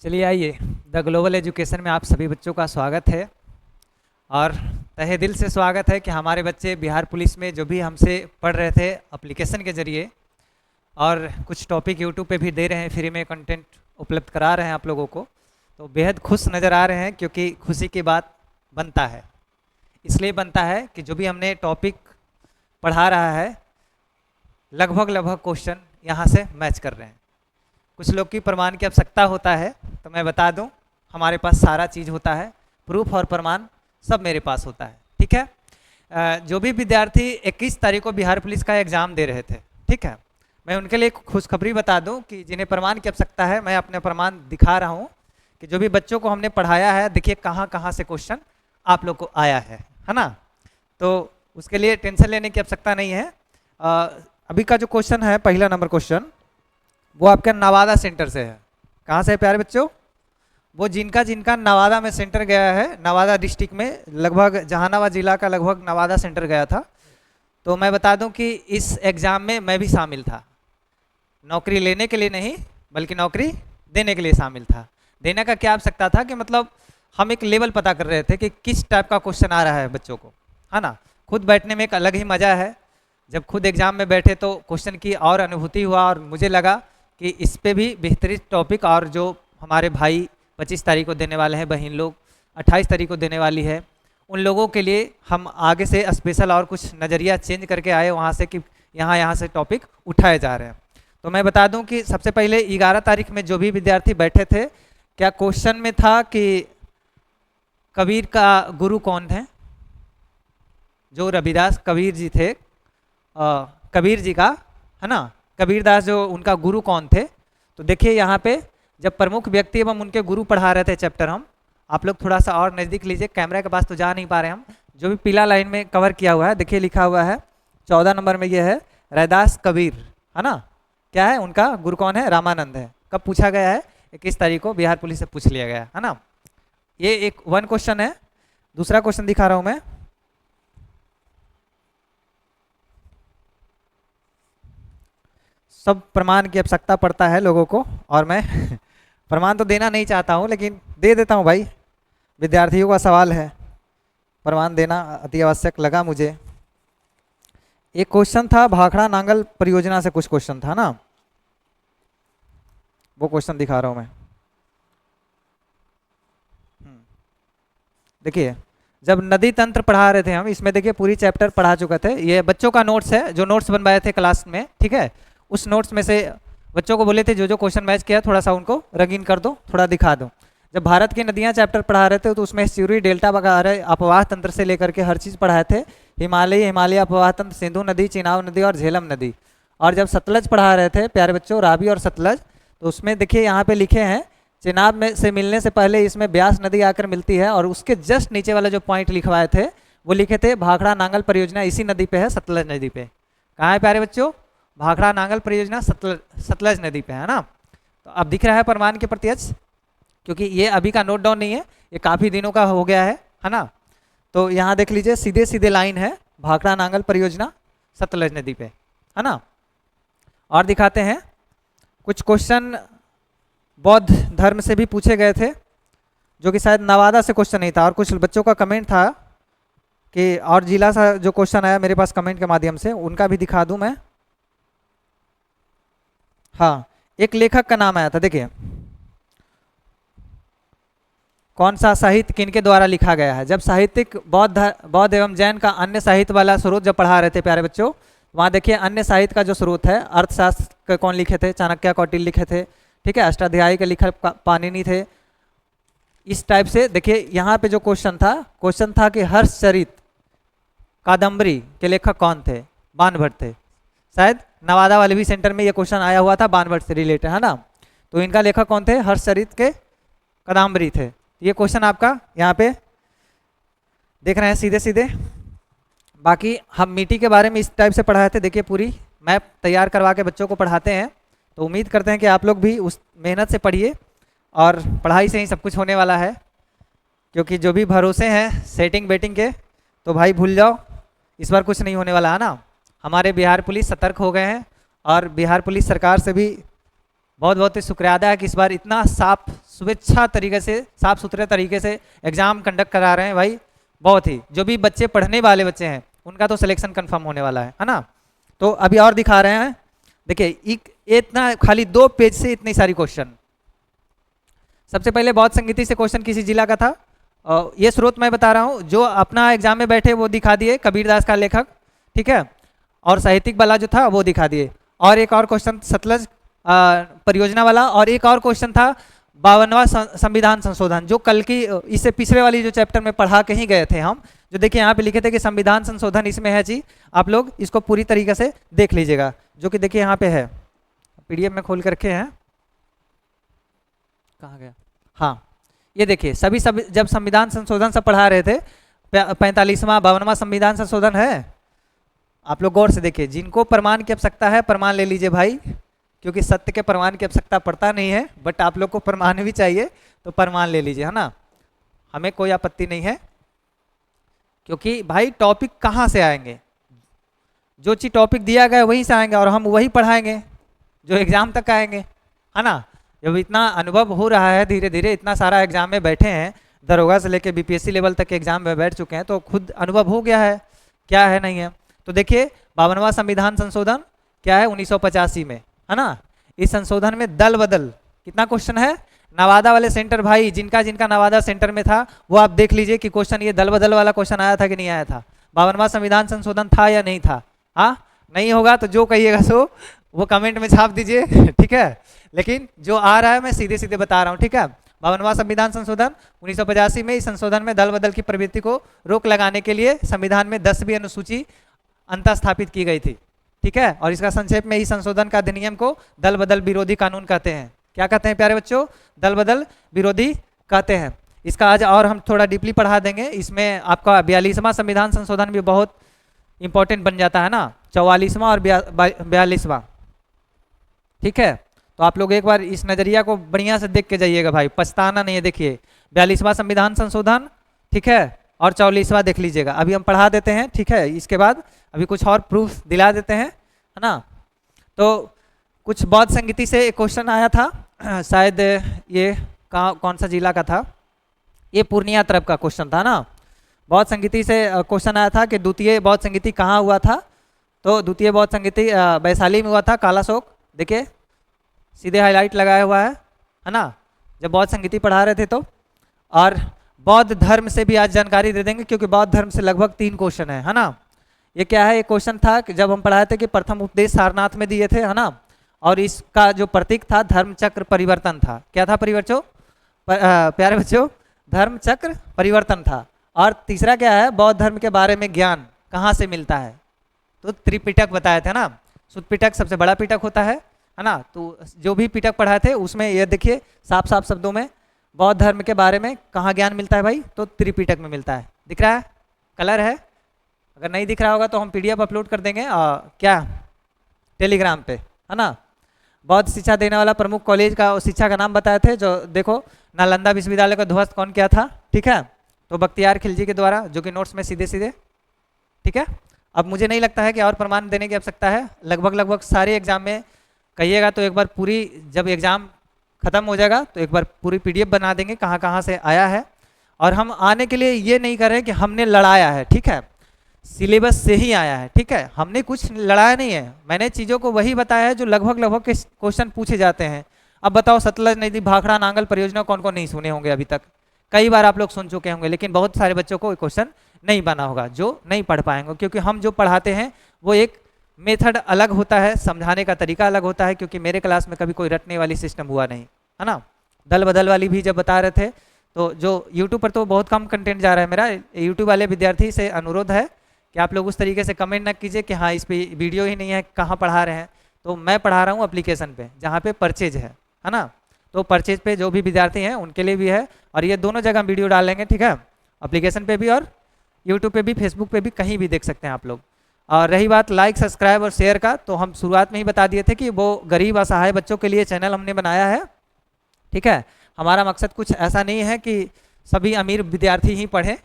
चलिए आइए, the global education में आप सभी बच्चों का स्वागत है। और तहे दिल से स्वागत है कि हमारे बच्चे बिहार पुलिस में जो भी हमसे पढ़ रहे थे एप्लीकेशन के ज़रिए, और कुछ टॉपिक यूट्यूब पे भी दे रहे हैं, फ्री में कंटेंट उपलब्ध करा रहे हैं आप लोगों को, तो बेहद खुश नज़र आ रहे हैं। क्योंकि खुशी की बात बनता है, इसलिए बनता है कि जो भी हमने टॉपिक पढ़ा रहा है लगभग क्वेश्चन यहाँ से मैच कर रहे हैं। कुछ लोग की प्रमाण की आवश्यकता होता है, तो मैं बता दूं हमारे पास सारा चीज़ होता है, प्रूफ और प्रमाण सब मेरे पास होता है। ठीक है। जो भी विद्यार्थी 21 तारीख को बिहार पुलिस का एग्ज़ाम दे रहे थे, ठीक है, मैं उनके लिए खुशखबरी बता दूं कि जिन्हें प्रमाण की आवश्यकता है, मैं अपने प्रमाण दिखा रहा हूं कि जो भी बच्चों को हमने पढ़ाया है, देखिए कहाँ कहाँ से क्वेश्चन आप लोग को आया है ना। तो उसके लिए टेंशन लेने की आवश्यकता नहीं है। अभी का जो क्वेश्चन है, पहला नंबर क्वेश्चन, वो आपके नवादा सेंटर से है। कहाँ से है प्यारे बच्चों? वो जिनका जिनका नवादा में सेंटर गया है, नवादा डिस्ट्रिक्ट में, लगभग जहानाबाद जिला का लगभग नवादा सेंटर गया था। तो मैं बता दूं कि इस एग्ज़ाम में मैं भी शामिल था, नौकरी लेने के लिए नहीं बल्कि नौकरी देने के लिए शामिल था। देने का क्या आवश्यकता था कि मतलब हम एक लेवल पता कर रहे थे कि किस टाइप का क्वेश्चन आ रहा है बच्चों को, है ना। खुद बैठने में एक अलग ही मज़ा है। जब खुद एग्ज़ाम में बैठे तो क्वेश्चन की और अनुभूति हुआ, और मुझे लगा कि इस पे भी बेहतरीन टॉपिक, और जो हमारे भाई 25 तारीख को देने वाले हैं, बहन लोग 28 तारीख को देने वाली है, उन लोगों के लिए हम आगे से स्पेशल और कुछ नज़रिया चेंज करके आए वहाँ से कि यहाँ से टॉपिक उठाए जा रहे हैं। तो मैं बता दूं कि सबसे पहले 11 तारीख में जो भी विद्यार्थी बैठे थे, क्या क्वेश्चन में था कि कबीर का गुरु कौन है? जो रविदास कबीर जी थे, कबीर जी का, है ना, कबीरदास जो उनका गुरु कौन थे। तो देखिए यहाँ पे जब प्रमुख व्यक्ति एवं उनके गुरु पढ़ा रहे थे चैप्टर, हम आप लोग थोड़ा सा और नज़दीक लीजिए, कैमरा के पास तो जा नहीं पा रहे हम। जो भी पीला लाइन में कवर किया हुआ है, देखिए लिखा हुआ है 14 नंबर में, ये है रैदास कबीर, है ना। क्या है उनका गुरु कौन है? रामानंद है। कब पूछा गया है? 21 तारीख को बिहार पुलिस से पूछ लिया गया है ना। ये एक वन क्वेश्चन है। दूसरा क्वेश्चन दिखा रहा हूं मैं। सब प्रमाण की आवश्यकता पड़ता है लोगों को, और मैं प्रमाण तो देना नहीं चाहता हूं, लेकिन दे देता हूं भाई, विद्यार्थियों का सवाल है, प्रमाण देना अति आवश्यक लगा मुझे। एक क्वेश्चन था भाखड़ा नांगल परियोजना से, कुछ क्वेश्चन था ना, वो क्वेश्चन दिखा रहा हूं मैं। देखिए जब नदी तंत्र पढ़ा रहे थे हम, इसमें देखिए पूरी चैप्टर पढ़ा चुके थे। ये बच्चों का नोट्स है, जो नोट्स बनवाए थे क्लास में, ठीक है। उस नोट्स में से बच्चों को बोले थे जो जो क्वेश्चन मैच किया थोड़ा सा उनको रंगीन कर दो, थोड़ा दिखा दो। जब भारत की नदियां चैप्टर पढ़ा रहे थे, तो उसमें सूरी डेल्टा वगैरह अपवाह तंत्र से लेकर के हर चीज़ पढ़ाए थे। हिमालय अपवाह तंत्र, सिंधु नदी, चिनाब नदी और झेलम नदी। और जब सतलज पढ़ा रहे थे प्यारे बच्चों, रावी और सतलज, तो उसमें देखिए यहाँ पे लिखे हैं, चिनाब में से मिलने से पहले इसमें ब्यास नदी आकर मिलती है, और उसके जस्ट नीचे वाला जो पॉइंट लिखवाए थे वो लिखे थे भाखड़ा नांगल परियोजना इसी नदी पे है, सतलज नदी पे। कहाँ है प्यारे बच्चों? भाखड़ा नांगल परियोजना सतलज नदी पे है ना। तो अब दिख रहा है प्रमाण के प्रत्यक्ष, क्योंकि ये अभी का नोट डाउन नहीं है, ये काफ़ी दिनों का हो गया है ना। तो यहाँ देख लीजिए, सीधे सीधे लाइन है, भाखड़ा नांगल परियोजना सतलज नदी पे, है ना। और दिखाते हैं कुछ क्वेश्चन बौद्ध धर्म से भी पूछे गए थे, जो कि शायद नवादा से क्वेश्चन नहीं था, और कुछ बच्चों का कमेंट था कि और जिला सा जो क्वेश्चन आया मेरे पास कमेंट के माध्यम से, उनका भी दिखा दूं मैं। हाँ, एक लेखक का नाम आया था, देखिए कौन सा साहित्य किनके द्वारा लिखा गया है। जब साहित्यिक बौद्ध एवं जैन का अन्य साहित्य वाला स्रोत जब पढ़ा रहे थे प्यारे बच्चों, वहाँ देखिए अन्य साहित्य का जो स्रोत है, अर्थशास्त्र कौन लिखे थे? चाणक्य कौटिल्य लिखे थे, ठीक है। अष्टाध्यायी के लिखक पाणिनि थे। इस टाइप से देखिए यहाँ पे जो क्वेश्चन था कि हर्षचरित कादम्बरी के लेखक कौन थे? बाणभट्ट थे। शायद नवादा वाले भी सेंटर में ये क्वेश्चन आया हुआ था, बाणभट्ट से रिलेटेड, है ना। तो इनका लेखक कौन थे? हर्षचरित के कादम्बरी थे। ये क्वेश्चन आपका यहाँ पे देख रहे हैं सीधे सीधे। बाकी हम मिट्टी के बारे में इस टाइप से पढ़ाए थे, देखिए पूरी मैप तैयार करवा के बच्चों को पढ़ाते हैं। तो उम्मीद करते हैं कि आप लोग भी उस मेहनत से पढ़िए, और पढ़ाई से ही सब कुछ होने वाला है। क्योंकि जो भी भरोसे हैं सेटिंग बेटिंग के, तो भाई भूल जाओ, इस बार कुछ नहीं होने वाला है ना। हमारे बिहार पुलिस सतर्क हो गए हैं, और बिहार पुलिस सरकार से भी बहुत बहुत ही शुक्रिया अदा है कि इस बार इतना साफ शुभेच्छा तरीके से, साफ सुथरे तरीके से एग्जाम कंडक्ट करा रहे हैं भाई। बहुत ही, जो भी बच्चे पढ़ने वाले बच्चे हैं उनका तो सिलेक्शन कंफर्म होने वाला है ना। तो अभी और दिखा रहे हैं, देखिए इतना खाली 2 पेज से इतनी सारी क्वेश्चन। सबसे पहले बौद्ध संगीति से क्वेश्चन किसी जिला का था, ये स्रोत मैं बता रहा हूँ, जो अपना एग्जाम में बैठे वो दिखा दिए, कबीरदास का लेखक, ठीक है, और साहित्यिक वाला जो था वो दिखा दिए। और एक और क्वेश्चन सतलज परियोजना वाला, और एक और क्वेश्चन था 52वां संविधान संशोधन, जो कल की इससे पिछले वाली जो चैप्टर में पढ़ा के ही गए थे हम, जो देखिए यहाँ पे लिखे थे कि संविधान संशोधन इसमें है जी। आप लोग इसको पूरी तरीके से देख लीजिएगा, जो कि देखिए यहाँ पे है, पीडीएफ में खोल कर रखे हैं, कहाँ गया, हाँ ये देखिए सभी जब संविधान संशोधन सब पढ़ा रहे थे, 45वां 52वां संविधान संशोधन है। आप लोग गौर से देखिए, जिनको प्रमाण की आवश्यकता है प्रमाण ले लीजिए भाई, क्योंकि सत्य के प्रमाण की आवश्यकता पड़ता नहीं है, बट आप लोग को प्रमाण भी चाहिए तो प्रमाण ले लीजिए, है ना, हमें कोई आपत्ति नहीं है। क्योंकि भाई टॉपिक कहाँ से आएंगे, जो चीज टॉपिक दिया गया वहीं से आएंगे और हम वही पढ़ाएंगे जो एग्जाम तक आएंगे, है ना। जब इतना अनुभव हो रहा है धीरे धीरे, इतना सारा एग्जाम में बैठे हैं, दरोगा से लेके बीपीएससी लेवल तक के एग्जाम में बैठ चुके हैं, तो खुद अनुभव हो गया है क्या है नहीं है। तो देखिए 52वां संविधान संशोधन क्या है 1985 में, है ना। इस संशोधन में दल बदल कितना क्वेश्चन है, नवादा वाले सेंटर भाई, जिनका जिनका नवादा सेंटर में था वो आप देख लीजिए कि क्वेश्चन ये दल बदल वाला क्वेश्चन आया था कि नहीं आया था, 52वां संविधान संशोधन था या नहीं था। हाँ नहीं होगा तो जो कहिएगा सो वो कमेंट में छाप दीजिए, ठीक है, लेकिन जो आ रहा है मैं सीधे सीधे बता रहा हूँ, ठीक है। 52वां संविधान संशोधन 1985 में, इस संशोधन में दल बदल की प्रवृत्ति को रोक लगाने के लिए संविधान में 10वीं अनुसूची अंतः स्थापित की गई थी, ठीक है। और इसका संक्षेप में इस संशोधन का अधिनियम को दल बदल विरोधी कानून कहते हैं। क्या कहते हैं प्यारे बच्चों, दल बदल विरोधी कहते हैं। इसका आज और हम थोड़ा डीपली पढ़ा देंगे, इसमें आपका 42वां संविधान संशोधन भी बहुत इंपॉर्टेंट बन जाता है ना, 44वां और 42वां, ठीक है। तो आप लोग एक बार इस नजरिया को बढ़िया से देख के जाइएगा भाई, पछताना नहीं है। देखिए 42वां संविधान संशोधन, ठीक है, और 44वां देख लीजिएगा, अभी हम पढ़ा देते हैं, ठीक है। इसके बाद अभी कुछ और प्रूफ दिला देते हैं, है ना। तो कुछ बौद्ध संगीति से एक क्वेश्चन आया था, शायद ये कौन सा जिला का था, ये पूर्णिया तरफ का क्वेश्चन था ना। बौद्ध संगीति से क्वेश्चन आया था कि द्वितीय बौद्ध संगीति कहाँ हुआ था, तो द्वितीय बौद्ध संगीति वैशाली में हुआ था, कालाशोक, देखिए सीधे हाईलाइट लगाया हुआ है ना, जब बौद्ध संगीति पढ़ा रहे थे तो। और बौद्ध धर्म से भी आज जानकारी दे देंगे, क्योंकि बौद्ध धर्म से लगभग 3 क्वेश्चन है ना। ये क्या है, एक क्वेश्चन था कि जब हम पढ़ाए थे कि प्रथम उपदेश सारनाथ में दिए थे, है ना, और इसका जो प्रतीक था धर्म चक्र परिवर्तन था। क्या था परिवर्तन प्यारे बच्चों, धर्म चक्र परिवर्तन था। और तीसरा क्या है, बौद्ध धर्म के बारे में ज्ञान कहाँ से मिलता है, तो त्रिपिटक बताए थे ना। शुद्ध पिटक सबसे बड़ा पिटक होता है ना। तो जो भी पिटक पढ़ाए थे उसमें ये देखिए साफ साफ शब्दों में बौद्ध धर्म के बारे में कहाँ ज्ञान मिलता है भाई, तो त्रिपिटक में मिलता है। दिख रहा है, कलर है, अगर नहीं दिख रहा होगा तो हम पीडीएफ अपलोड कर देंगे क्या टेलीग्राम पे, है ना। बौद्ध शिक्षा देने वाला प्रमुख कॉलेज का शिक्षा का नाम बताए थे, जो देखो नालंदा विश्वविद्यालय का ध्वस्त कौन किया था, ठीक है, तो बख्तियार खिलजी के द्वारा, जो कि नोट्स में सीधे सीधे, ठीक है। अब मुझे नहीं लगता है कि और प्रमाण देने की आवश्यकता है, लगभग सारे एग्जाम में कहिएगा तो एक बार पूरी, जब एग्जाम खत्म हो जाएगा तो एक बार पूरी पीडीएफ बना देंगे कहाँ कहाँ से आया है। और हम आने के लिए ये नहीं कर रहे कि हमने लड़ाया है, ठीक है, सिलेबस से ही आया है, ठीक है, हमने कुछ लड़ाया नहीं है, मैंने चीज़ों को वही बताया है जो लगभग के क्वेश्चन पूछे जाते हैं। अब बताओ सतलज नदी भाखड़ा नांगल परियोजना कौन कौन नहीं सुने होंगे, अभी तक कई बार आप लोग सुन चुके होंगे, लेकिन बहुत सारे बच्चों को क्वेश्चन नहीं बना होगा जो नहीं पढ़ पाएंगे, क्योंकि हम जो पढ़ाते हैं वो एक मेथड अलग होता है, समझाने का तरीका अलग होता है, क्योंकि मेरे क्लास में कभी कोई रटने वाली सिस्टम हुआ नहीं, है ना। दल बदल वाली भी जब बता रहे थे, तो जो यूट्यूब पर तो बहुत कम कंटेंट जा रहा है मेरा, यूट्यूब वाले विद्यार्थी से अनुरोध है कि आप लोग उस तरीके से कमेंट न कीजिए कि हाँ इस पे वीडियो ही नहीं है, कहाँ पढ़ा रहे हैं। तो मैं पढ़ा रहा हूँ एप्लीकेशन पे, जहाँ पे परचेज है ना, तो परचेज पे जो भी विद्यार्थी हैं उनके लिए भी है, और ये दोनों जगह वीडियो डालेंगे, ठीक है, एप्लीकेशन पे भी और यूट्यूब पे भी, फेसबुक पे भी, कहीं भी देख सकते हैं आप लोग। और रही बात लाइक सब्सक्राइब और शेयर का, तो हम शुरुआत में ही बता दिए थे कि वो गरीब असहाय बच्चों के लिए चैनल हमने बनाया है, ठीक है। हमारा मकसद कुछ ऐसा नहीं है कि सभी अमीर विद्यार्थी ही पढ़ें,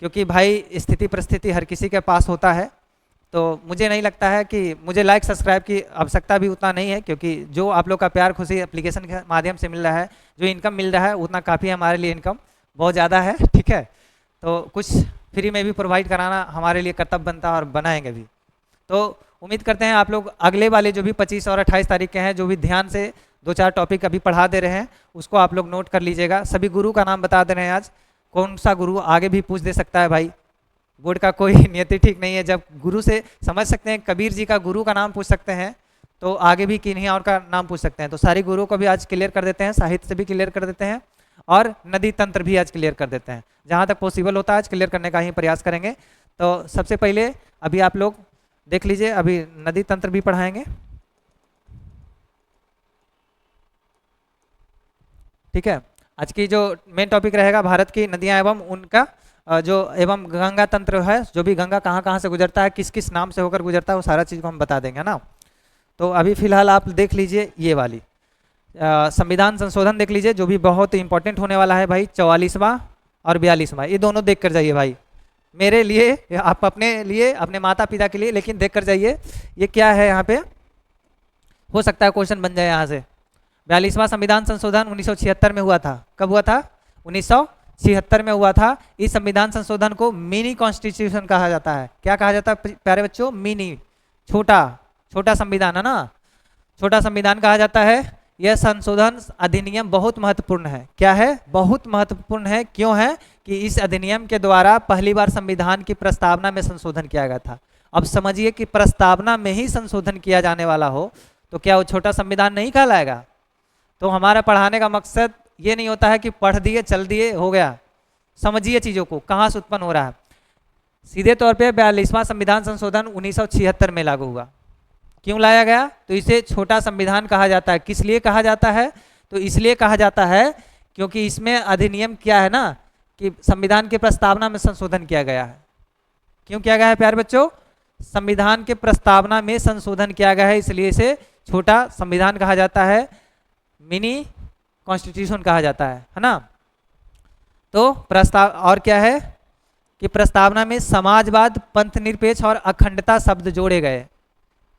क्योंकि भाई स्थिति परिस्थिति हर किसी के पास होता है, तो मुझे नहीं लगता है कि मुझे लाइक सब्सक्राइब की आवश्यकता भी उतना नहीं है, क्योंकि जो आप लोग का प्यार खुशी एप्लीकेशन के माध्यम से मिल रहा है, जो इनकम मिल रहा है उतना काफ़ी हमारे लिए इनकम बहुत ज़्यादा है। ठीक है, तो कुछ फ्री में भी प्रोवाइड कराना हमारे लिए कर्तव्य बनता है और बनाएंगे भी। तो उम्मीद करते हैं आप लोग अगले वाले जो भी 25 और 28 तारीख के हैं, जो भी ध्यान से 2-4 टॉपिक अभी पढ़ा दे रहे हैं उसको आप लोग नोट कर लीजिएगा। सभी गुरु का नाम बता दे रहे हैं आज, कौन सा गुरु आगे भी पूछ दे सकता है भाई, बोर्ड का कोई नियति ठीक नहीं है। जब गुरु से समझ सकते हैं, कबीर जी का गुरु का नाम पूछ सकते हैं, तो आगे भी किन्हीं और का नाम पूछ सकते हैं। तो सारे गुरु को भी आज क्लियर कर देते हैं, साहित्य से भी क्लियर कर देते हैं और नदी तंत्र भी आज क्लियर कर देते हैं। जहाँ तक पॉसिबल होता है आज क्लियर करने का ही प्रयास करेंगे। तो सबसे पहले अभी आप लोग देख लीजिए, अभी नदी तंत्र भी पढ़ाएंगे। ठीक है, आज की जो मेन टॉपिक रहेगा भारत की नदियां एवं उनका जो एवं गंगा तंत्र है, जो भी गंगा कहाँ कहाँ से गुजरता है, किस किस नाम से होकर गुजरता है, वो सारा चीज़ को हम बता देंगे ना। तो अभी फिलहाल आप देख लीजिए ये वाली संविधान संशोधन देख लीजिए, जो भी बहुत इंपॉर्टेंट होने वाला है भाई। 44वां और 42वां, ये दोनों देख कर जाइए भाई, मेरे लिए, आप अपने लिए, अपने माता पिता के लिए, लेकिन देख कर जाइए ये क्या है। यहाँ पे हो सकता है क्वेश्चन बन जाए यहाँ से। 42वां संविधान संशोधन 1976 में हुआ था। कब हुआ था? 1976 में हुआ था। इस संविधान संशोधन को मिनी कॉन्स्टिट्यूशन कहा जाता है। क्या कहा जाता है प्यारे बच्चों? मिनी, छोटा, छोटा संविधान है ना, छोटा संविधान कहा जाता है। यह संशोधन अधिनियम बहुत महत्वपूर्ण है। क्या है? बहुत महत्वपूर्ण है। क्यों है? कि इस अधिनियम के द्वारा पहली बार संविधान की प्रस्तावना में संशोधन किया गया था। अब समझिए कि प्रस्तावना में ही संशोधन किया जाने वाला हो तो क्या वो छोटा संविधान नहीं कहलाएगा? तो हमारा पढ़ाने का मकसद ये नहीं होता है कि पढ़ दिए चल दिए हो गया। समझिए चीज़ों को, कहाँ से उत्पन्न हो रहा है। सीधे तौर पे 42वां संविधान संशोधन 1976 में लागू हुआ। क्यों लाया गया? तो इसे छोटा संविधान कहा जाता है। किस लिए कहा जाता है? तो इसलिए कहा जाता है क्योंकि इसमें अधिनियम क्या है ना, कि संविधान की प्रस्तावना में संशोधन किया गया है। क्यों किया गया है प्यारे बच्चों? संविधान के प्रस्तावना में संशोधन किया गया है, इसलिए इसे छोटा संविधान कहा जाता है, मिनी कॉन्स्टिट्यूशन कहा जाता है ना। तो प्रस्ताव और क्या है कि प्रस्तावना में समाजवाद, पंथ निरपेक्ष और अखंडता शब्द जोड़े गए।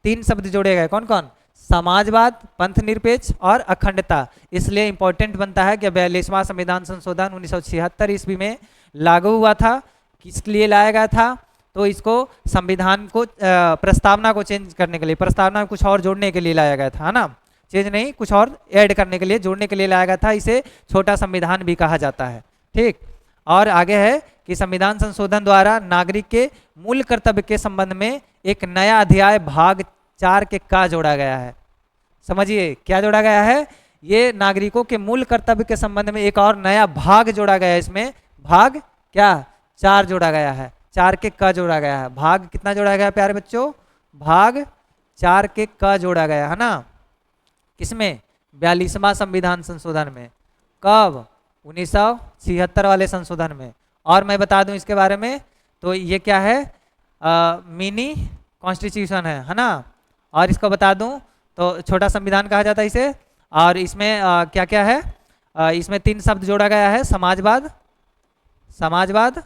3 शब्द जोड़े गए। कौन कौन? समाजवाद, पंथ निरपेक्ष और अखंडता। इसलिए इंपॉर्टेंट बनता है कि 42वां संविधान संशोधन 1976 ईस्वी में लागू हुआ था। किस लिए लाया गया था? तो इसको संविधान को प्रस्तावना को चेंज करने के लिए, प्रस्तावना में कुछ और जोड़ने के लिए लाया गया था, है ना। चेंज नहीं, कुछ और ऐड करने के लिए, जोड़ने के लिए लाया गया था। इसे छोटा संविधान भी कहा जाता है। ठीक, और आगे है कि संविधान संशोधन द्वारा नागरिक के मूल कर्तव्य के संबंध में एक नया अध्याय भाग 4 के का जोड़ा गया है। समझिए क्या जोड़ा गया है? ये नागरिकों के मूल कर्तव्य के संबंध में एक और नया भाग जोड़ा गया है। इसमें भाग क्या? 4 जोड़ा गया है। 4 के का जोड़ा गया है। भाग कितना जोड़ा गया प्यारे बच्चों? भाग 4 के का जोड़ा गया है ना। किसमें? 42वां संविधान संशोधन में। कब? 1976 वाले संशोधन में। और मैं बता दूं इसके बारे में, तो ये क्या है? मिनी कॉन्स्टिट्यूशन है ना। और इसको बता दूं तो छोटा संविधान कहा जाता है इसे। और इसमें क्या क्या है? इसमें 3 शब्द जोड़ा गया है। समाजवाद, समाजवाद,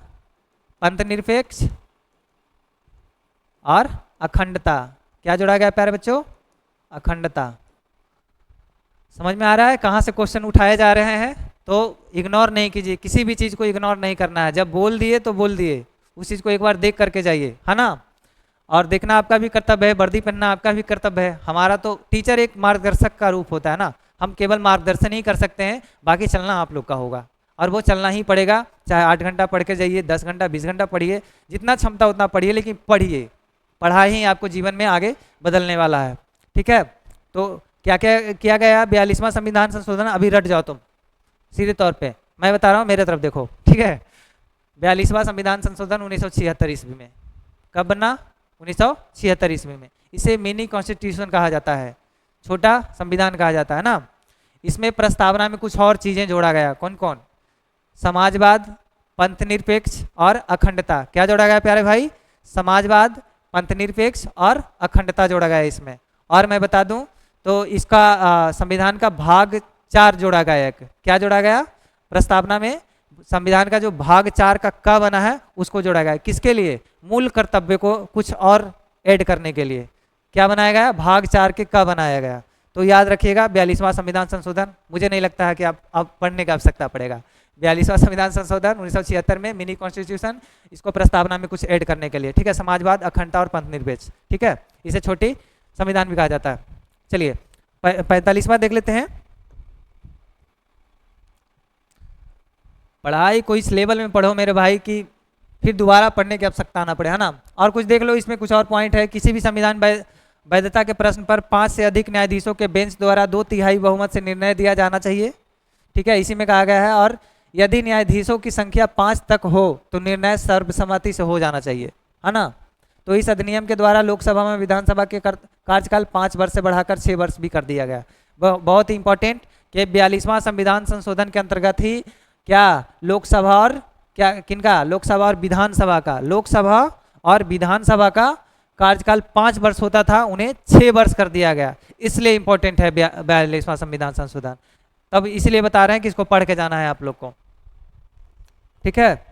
पंथ निरपेक्ष और अखंडता। क्या जोड़ा गया प्यारे बच्चों? अखंडता। समझ में आ रहा है कहाँ से क्वेश्चन उठाए जा रहे हैं? तो इग्नोर नहीं कीजिए, किसी भी चीज़ को इग्नोर नहीं करना है। जब बोल दिए तो बोल दिए, उस चीज़ को एक बार देख करके जाइए, है ना। और देखना आपका भी कर्तव्य है, वर्दी पहनना आपका भी कर्तव्य है। हमारा तो टीचर एक मार्गदर्शक का रूप होता है ना, हम केवल मार्गदर्शन ही कर सकते हैं, बाकी चलना आप लोग का होगा। और वो चलना ही पड़ेगा, चाहे 8 घंटा पढ़ के जाइए, 10 घंटा 20 घंटा पढ़िए, जितना क्षमता उतना पढ़िए, लेकिन पढ़िए। पढ़ाई ही आपको जीवन में आगे बदलने वाला है। ठीक है, तो क्या क्या किया गया? 42वां संविधान संशोधन, अभी रट जाओ तुम सीधे तौर पे, मैं बता रहा हूँ, मेरे तरफ देखो। ठीक है, 42वां संविधान संशोधन 1976 ईस्वी में। कब बना? 1976 ईस्वी में। इसे मिनी कॉन्स्टिट्यूशन कहा जाता है, छोटा संविधान कहा जाता है ना। इसमें प्रस्तावना में कुछ और चीज़ें जोड़ा गया। कौन कौन? समाजवाद, पंथ निरपेक्ष और अखंडता। क्या जोड़ा गया प्यारे भाई? समाजवाद, पंथ निरपेक्ष और अखंडता जोड़ा गया इसमें। और मैं बता दूं तो इसका संविधान का भाग 4 जोड़ा गया। एक क्या जोड़ा गया? प्रस्तावना में संविधान का जो भाग 4 का बना है उसको जोड़ा गया। किसके लिए? मूल कर्तव्य को कुछ और ऐड करने के लिए। क्या बनाया गया? भाग 4 के क बनाया गया। तो याद रखिएगा 42वां संविधान संशोधन, मुझे नहीं लगता है कि आप पढ़ने की आवश्यकता पड़ेगा। 42वां संविधान संशोधन 1976 में मिनी कॉन्स्टिट्यूशन, इसको प्रस्तावना में कुछ ऐड करने के लिए, ठीक है। समाजवाद, अखंडता और पंथ निरपेक्ष, ठीक है, इसे छोटी संविधान भी कहा जाता है। चलिए 45वां देख लेते हैं। पढ़ाई को इस लेवल में पढ़ो मेरे भाई कि फिर दोबारा पढ़ने की आवश्यकता ना पड़े, है ना। और कुछ देख लो, इसमें कुछ और पॉइंट है। किसी भी संविधान वैधता के प्रश्न पर 5 से अधिक न्यायाधीशों के बेंच द्वारा 2/3 बहुमत से निर्णय दिया जाना चाहिए, ठीक है, इसी में कहा गया है। और यदि न्यायाधीशों की संख्या 5 तक हो तो निर्णय सर्वसम्मति से हो जाना चाहिए, है ना। तो इस अधिनियम के द्वारा लोकसभा में विधानसभा के कार्यकाल 5 वर्ष से बढ़ाकर 6 वर्ष भी कर दिया गया। बहुत ही इंपॉर्टेंट कि 42वां संविधान संशोधन के अंतर्गत ही क्या लोकसभा और क्या किनका, लोकसभा और विधानसभा का, लोकसभा और विधानसभा का कार्यकाल 5 वर्ष होता था, उन्हें 6 वर्ष कर दिया गया। इसलिए इंपॉर्टेंट है 42वां संविधान संशोधन। तब इसलिए बता रहे हैं कि इसको पढ़ के जाना है आप लोग को, ठीक है।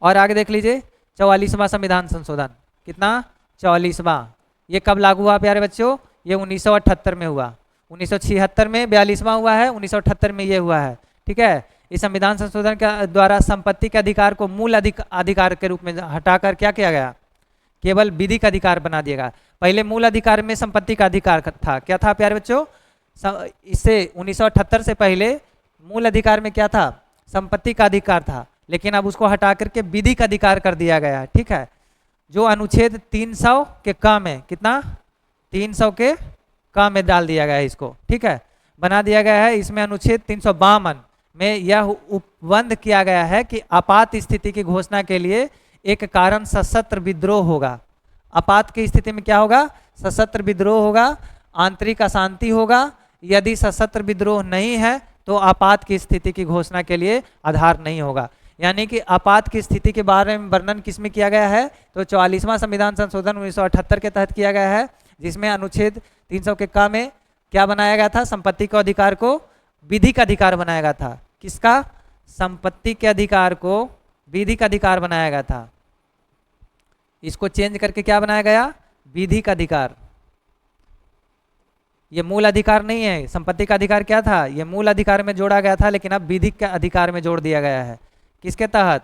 और आगे देख लीजिए 44वां संविधान संशोधन, कितना? 44वां। ये कब लागू हुआ प्यारे बच्चों? ये 1978 में हुआ। 1976 में 42वां हुआ है, 1978 में ये हुआ है, ठीक है। इस संविधान संशोधन के द्वारा संपत्ति के अधिकार को मूल अधिकार के रूप में हटाकर क्या किया गया? केवल विधिक अधिकार बना दिया गया। पहले मूल अधिकार में संपत्ति का अधिकार था, क्या था प्यारे बच्चों? इससे 1978 से पहले मूल अधिकार में क्या था? संपत्ति का अधिकार था, लेकिन अब उसको हटा करके विधिक अधिकार कर दिया गया, ठीक है। जो अनुच्छेद 300 के क में, कितना? 300 के क में डाल दिया गया है इसको, ठीक है, बना दिया गया है। इसमें अनुच्छेद 352 में यह उपबंध किया गया है कि आपात स्थिति की घोषणा के लिए एक कारण सशस्त्र विद्रोह होगा। आपात की स्थिति में क्या होगा? सशस्त्र विद्रोह होगा, आंतरिक अशांति होगा। यदि सशस्त्र विद्रोह नहीं है तो आपात की स्थिति की घोषणा के लिए आधार नहीं होगा। यानी कि आपात की स्थिति के बारे में वर्णन किस में किया गया है? तो 44वां संविधान संशोधन 1978 के तहत किया गया है, जिसमें अनुच्छेद 300 के क में क्या बनाया गया था? संपत्ति के अधिकार को विधिक अधिकार बनाया गया था। किसका? संपत्ति के अधिकार को विधिक अधिकार बनाया गया था। इसको चेंज करके क्या बनाया गया? विधिक अधिकार। ये मूल अधिकार नहीं है। संपत्ति का अधिकार क्या था? ये मूल अधिकार में जोड़ा गया था, लेकिन अब विधिक के अधिकार में जोड़ दिया गया है। किसके तहत?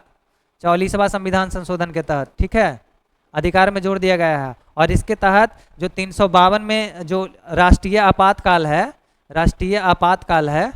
44वां संविधान संशोधन के तहत, ठीक है, अधिकार में जोड़ दिया गया है। और इसके तहत जो 352 में जो राष्ट्रीय आपातकाल है, राष्ट्रीय आपातकाल है,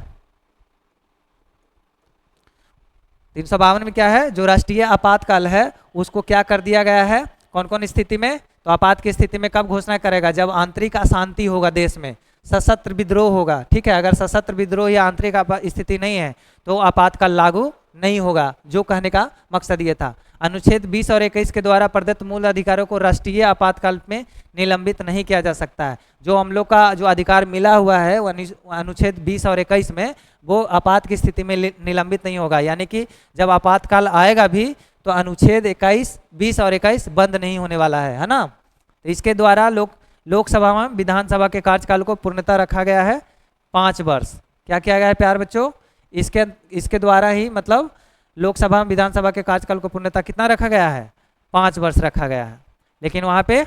352 में क्या है? जो राष्ट्रीय आपातकाल है उसको क्या कर दिया गया है? कौन कौन स्थिति में? तो आपात की स्थिति में कब घोषणा करेगा? जब आंतरिक अशांति होगा देश में, सशस्त्र विद्रोह होगा, ठीक है। अगर सशस्त्र विद्रोह या आंतरिक स्थिति नहीं है तो आपातकाल लागू नहीं होगा। जो कहने का मकसद ये था। अनुच्छेद 20 और 21 के द्वारा प्रदत्त मूल अधिकारों को राष्ट्रीय आपातकाल में निलंबित नहीं किया जा सकता है। जो हम लोग का जो अधिकार मिला हुआ है वो अनुच्छेद 20 और 21 में, वो आपात की स्थिति में निलंबित नहीं होगा। यानी कि जब आपातकाल आएगा भी तो अनुच्छेद 21, 20 और 21 बंद नहीं होने वाला है ना। तो इसके द्वारा लोकसभा में विधानसभा के कार्यकाल को पूर्णतः रखा गया है 5 वर्ष। क्या किया गया है प्यार बच्चों? इसके द्वारा ही मतलब लोकसभा में विधानसभा के कार्यकाल को पूर्णतः कितना रखा गया है? 5 वर्ष रखा गया है, लेकिन वहाँ पे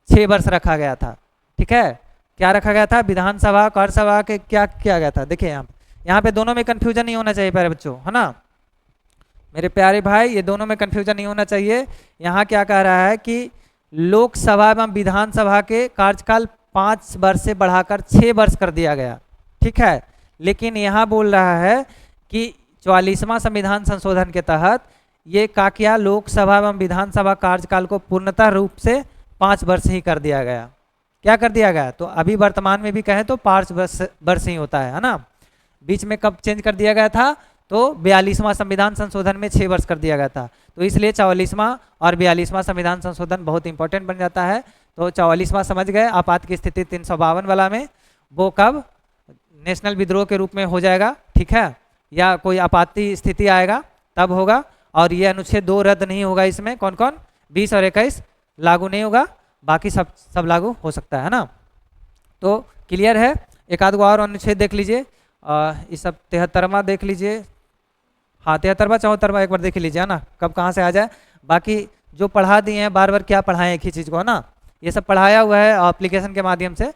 6 वर्ष रखा गया था, ठीक है। क्या रखा गया था? विधानसभा कार्यसभा के क्या किया गया था? देखिए यहाँ पे दोनों में कन्फ्यूजन नहीं होना चाहिए प्यारे बच्चों, है ना मेरे प्यारे भाई, ये दोनों में कन्फ्यूजन नहीं होना चाहिए। यहाँ क्या कह रहा है कि लोकसभा एवं विधानसभा के कार्यकाल 5 वर्ष से बढ़ाकर 6 वर्ष कर दिया गया, ठीक है। लेकिन यहाँ बोल रहा है कि 44वां संविधान संशोधन के तहत ये क्या किया? लोकसभा एवं विधानसभा कार्यकाल को पूर्णतः रूप से 5 वर्ष ही कर दिया गया। क्या कर दिया गया? तो अभी वर्तमान में भी कहें तो 5 वर्ष ही होता है ना। बीच में कब चेंज कर दिया गया था? तो 42वां संविधान संशोधन में 6 वर्ष कर दिया गया था। तो इसलिए 44वां और 42वां संविधान संशोधन बहुत इंपॉर्टेंट बन जाता है। तो 44वां समझ गए, आपात की स्थिति 352 वाला में वो कब नेशनल विद्रोह के रूप में हो जाएगा, ठीक है, या कोई आपाती स्थिति आएगा तब होगा। और ये अनुच्छेद 2 रद्द नहीं होगा। इसमें कौन कौन? 20 और 21 लागू नहीं होगा, बाकी सब लागू हो सकता है ना। तो क्लियर है। एक आध और अनुच्छेद देख लीजिए, इस सब 73वां देख लीजिए, हाँ 73वां 74वां एक बार देख लीजिए, है ना, कब कहाँ से आ जाए। बाकी जो पढ़ा दिए हैं बार बार क्या पढ़ाएं एक ही चीज़ को, है ना। ये सब पढ़ाया हुआ है एप्लीकेशन के माध्यम से।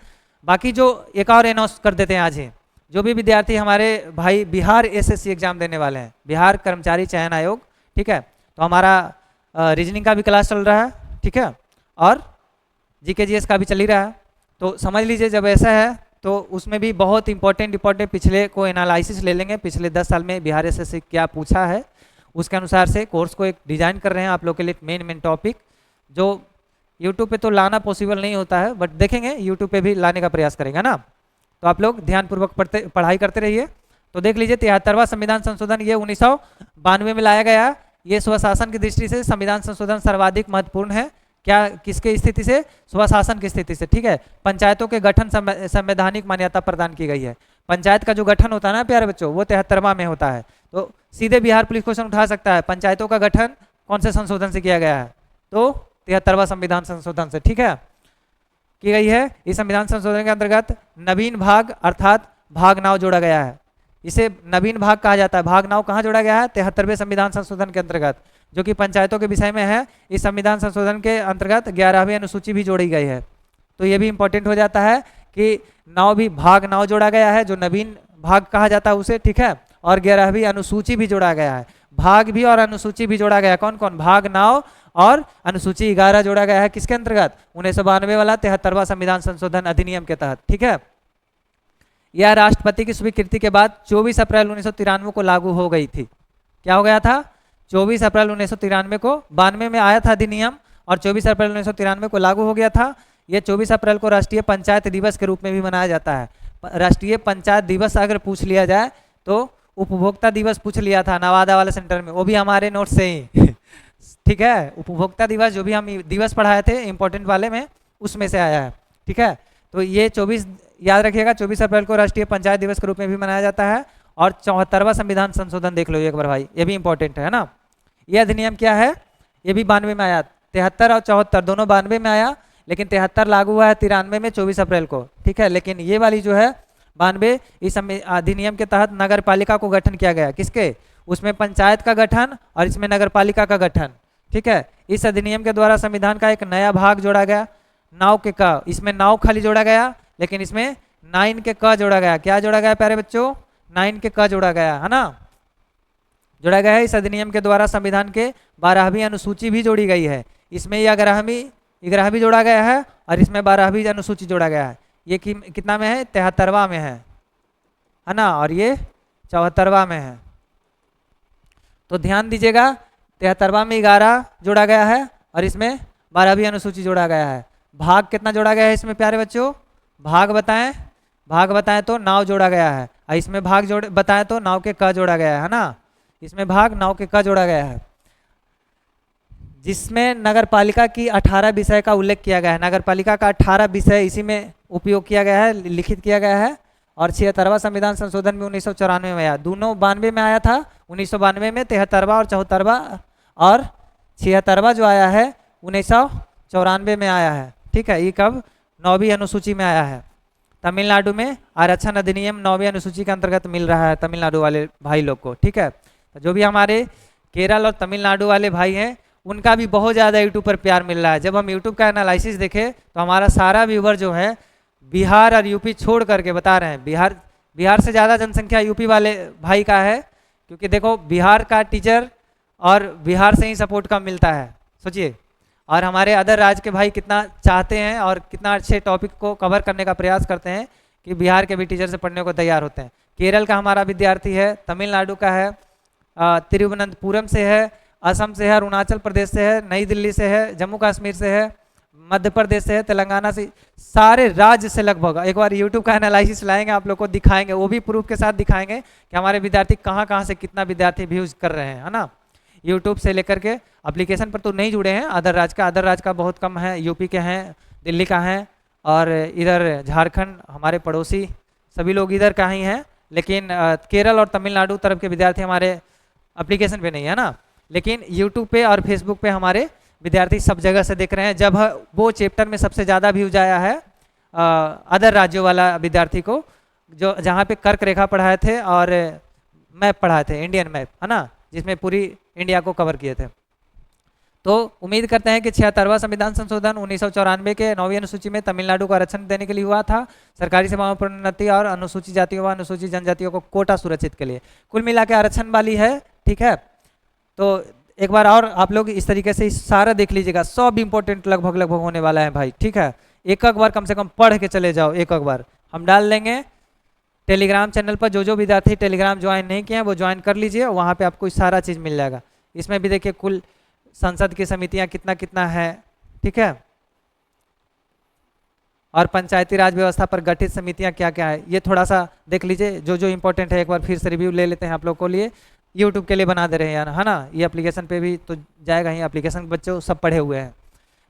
बाकी जो एक और अनाउंस कर देते हैं आज ही, जो भी विद्यार्थी हमारे भाई बिहार एसएससी एग्जाम देने वाले हैं, बिहार कर्मचारी चयन आयोग, ठीक है, तो हमारा रीजनिंग का भी क्लास चल रहा है, ठीक है, और जीके जीएस का भी चल ही रहा है। तो समझ लीजिए जब ऐसा है तो उसमें भी बहुत इंपॉर्टेंट पिछले को एनालिसिस ले लेंगे, पिछले 10 साल में बिहार एसएससी क्या पूछा है, उसके अनुसार से कोर्स को एक डिजाइन कर रहे हैं आप लोग के लिए। मेन टॉपिक जो यूट्यूब पे तो लाना पॉसिबल नहीं होता है, बट देखेंगे यूट्यूब पे भी लाने का प्रयास करेंगे ना। तो आप लोग ध्यानपूर्वक पढ़ाई करते रहिए। तो देख लीजिए 73वां संविधान संशोधन ये 1992 में लाया गया। ये स्वशासन की दृष्टि से संविधान संशोधन सर्वाधिक महत्वपूर्ण है। क्या, किसके स्थिति से? स्वशासन की स्थिति से, ठीक है। पंचायतों के गठन संवैधानिक मान्यता प्रदान की गई है। पंचायत का जो गठन होता है ना प्यारे बच्चों, वो 73वां में होता है। तो सीधे बिहार पुलिस क्वेश्चन उठा सकता है, पंचायतों का गठन कौन से संशोधन से किया गया है? तो 73वां संविधान संशोधन से, ठीक है, की गई है। इस संविधान संशोधन के अंतर्गत नवीन भाग अर्थात भाग 9 जोड़ा गया है। इसे नवीन भाग कहा जाता है। भाग 9 कहाँ जोड़ा गया है? 73वें संविधान संशोधन के अंतर्गत, जो कि पंचायतों के विषय में है। इस संविधान संशोधन के अंतर्गत 11वीं अनुसूची भी जोड़ी गई है। तो ये भी इंपॉर्टेंट हो जाता है कि 9 भी भाग 9 जोड़ा गया है, जो नवीन भाग कहा जाता है उसे, ठीक है, और 11वीं अनुसूची भी जोड़ा गया है। भाग भी और अनुसूची भी जोड़ा गया। कौन कौन? भाग 9 और अनुसूची 11 जोड़ा गया है। किसके अंतर्गत? 1992 वाला 73वां संविधान संशोधन अधिनियम के तहत, ठीक है। यह राष्ट्रपति की स्वीकृति के बाद 24 अप्रैल 1993 को लागू हो गई थी। क्या हो गया था? 24 अप्रैल 1993 को, 92 में आया था अधिनियम और 24 अप्रैल 1993 को लागू हो गया था। यह 24 अप्रैल को राष्ट्रीय पंचायत दिवस के रूप में भी मनाया जाता है। राष्ट्रीय पंचायत दिवस अगर पूछ लिया जाए तो उपभोक्ता दिवस पूछ लिया था नवादा वाले सेंटर में, वो भी हमारे नोट से ही ठीक है। उपभोक्ता दिवस जो भी हम दिवस पढ़ाए थे इंपॉर्टेंट वाले में, उसमें से आया है, ठीक है। तो ये 24 याद रखिएगा, 24 अप्रैल को राष्ट्रीय पंचायत दिवस के रूप में भी मनाया जाता है। और 74वां संविधान संशोधन देख लो एक बार भाई, ये भी इंपॉर्टेंट है ना। ये अधिनियम क्या है? ये भी 92 में आया। 73 और 74 दोनों 92 में आया, लेकिन 73 लागू हुआ है 93 में 24 अप्रैल को, ठीक है। लेकिन ये वाली जो है 92, इस अधिनियम के तहत नगर पालिका को गठन किया गया। किसके? उसमें पंचायत का गठन और इसमें नगर पालिका का गठन, ठीक है। इस अधिनियम के द्वारा संविधान का एक नया भाग जोड़ा गया, नाव के क। इसमें नाव खाली जोड़ा गया, लेकिन इसमें 9 के क जोड़ा गया। क्या जोड़ा गया प्यारे बच्चों? 9 के क जोड़ा गया है ना, जोड़ा गया है। इस अधिनियम के द्वारा संविधान के 12वीं अनुसूची भी जोड़ी गई है। इसमें ये 11वीं जोड़ा गया है और इसमें 12वीं अनुसूची जोड़ा गया है। ये कितना में है? 73वां में है ना, और ये 74वां में है। तो ध्यान दीजिएगा, 73वां में 11 जोड़ा गया है और इसमें 12वीं अनुसूची जोड़ा गया है। भाग कितना जोड़ा गया है इसमें प्यारे बच्चों? भाग बताएं, भाग बताएं तो 9 जोड़ा गया है। और इसमें भाग बताएं तो 9 के क जोड़ा गया है ना। इसमें भाग 9 के क जोड़ा गया है, जिसमें नगर पालिका की 18 विषय का उल्लेख किया गया है। नगर पालिका का 18 विषय इसी में उपयोग किया गया है, लिखित किया गया है। और 76वां संविधान संशोधन में 1994 में आया। दोनों 92 में आया था, 1992 में 73वां और 74वां, और 76वां जो आया है 1994 में आया है, ठीक है। ये कब? 9वीं अनुसूची में आया है। तमिलनाडु में आरक्षण अधिनियम 9वीं अनुसूची के अंतर्गत मिल रहा है तमिलनाडु वाले भाई लोग को, ठीक है। जो भी हमारे केरल और तमिलनाडु वाले भाई हैं, उनका भी बहुत ज़्यादा यूट्यूब पर प्यार मिल रहा है। जब हम यूट्यूब का एनालिसिस देखें तो हमारा सारा व्यूवर जो है बिहार और यूपी छोड़ करके बता रहे हैं। बिहार से ज़्यादा जनसंख्या यूपी वाले भाई का है, क्योंकि देखो बिहार का टीचर और बिहार से ही सपोर्ट कम मिलता है, सोचिए। और हमारे अदर राज्य के भाई कितना चाहते हैं और कितना अच्छे टॉपिक को कवर करने का प्रयास करते हैं कि बिहार के भी टीचर से पढ़ने को तैयार होते हैं। केरल का हमारा विद्यार्थी है, तमिलनाडु का है, तिरुवनंतपुरम से है, असम से है, अरुणाचल प्रदेश से है, नई दिल्ली से है, जम्मू कश्मीर से है, मध्य प्रदेश से है, तेलंगाना से, सारे राज्य से लगभग। एक बार यूट्यूब का एनालिसिस लाएंगे, आप लोग को दिखाएंगे, वो भी प्रूफ के साथ दिखाएंगे कि हमारे विद्यार्थी कहाँ कहाँ से कितना विद्यार्थी व्यूज कर रहे हैं, है ना। यूट्यूब से लेकर के एप्लीकेशन पर तो नहीं जुड़े हैं, अदर राज्य का बहुत कम है, यूपी के हैं, दिल्ली का हैं, और इधर झारखंड हमारे पड़ोसी सभी लोग इधर का ही हैं। लेकिन केरल और तमिलनाडु तरफ के विद्यार्थी हमारे एप्लीकेशन पे नहीं है ना, लेकिन यूट्यूब पे और फेसबुक पे हमारे विद्यार्थी सब जगह से देख रहे हैं। जब वो चैप्टर में सबसे ज़्यादा व्यूज आया है अदर राज्यों वाला विद्यार्थी को, जो जहाँ पे कर्क रेखा पढ़ाए थे और मैप पढ़ाए थे, इंडियन मैप, है ना, जिसमें पूरी इंडिया को कवर किए थे। तो उम्मीद करते हैं कि 76वां संविधान संशोधन 1994 के 9वीं अनुसूची में तमिलनाडु को आरक्षण देने के लिए हुआ था, सरकारी सेवाओं पर उन्नति और अनुसूचित जातियों व अनुसूचित जनजातियों को कोटा सुरक्षित के लिए। कुल मिला के आरक्षण वाली है, ठीक है। तो एक बार और आप लोग इस तरीके से सारा देख लीजिएगा, सब इंपॉर्टेंट लगभग लगभग होने वाला है भाई, ठीक है। एक बार कम से कम पढ़ के चले जाओ, एक बार हम डाल देंगे टेलीग्राम चैनल पर। जो विद्यार्थी टेलीग्राम ज्वाइन नहीं किए हैं वो ज्वाइन कर लीजिए, वहाँ पे आपको सारा चीज़ मिल जाएगा। इसमें भी देखिए कुल संसद की समितियां कितना कितना है, ठीक है, और पंचायती राज व्यवस्था पर गठित समितियां क्या क्या है, ये थोड़ा सा देख लीजिए। जो इंपॉर्टेंट है एक बार फिर से रिव्यू ले लेते हैं आप लोग को लिए। यूट्यूब के लिए बना दे रहे हैं यार, है ना, ये एप्लीकेशन पे भी तो जाएगा ही, एप्लीकेशन बच्चों सब पढ़े हुए हैं।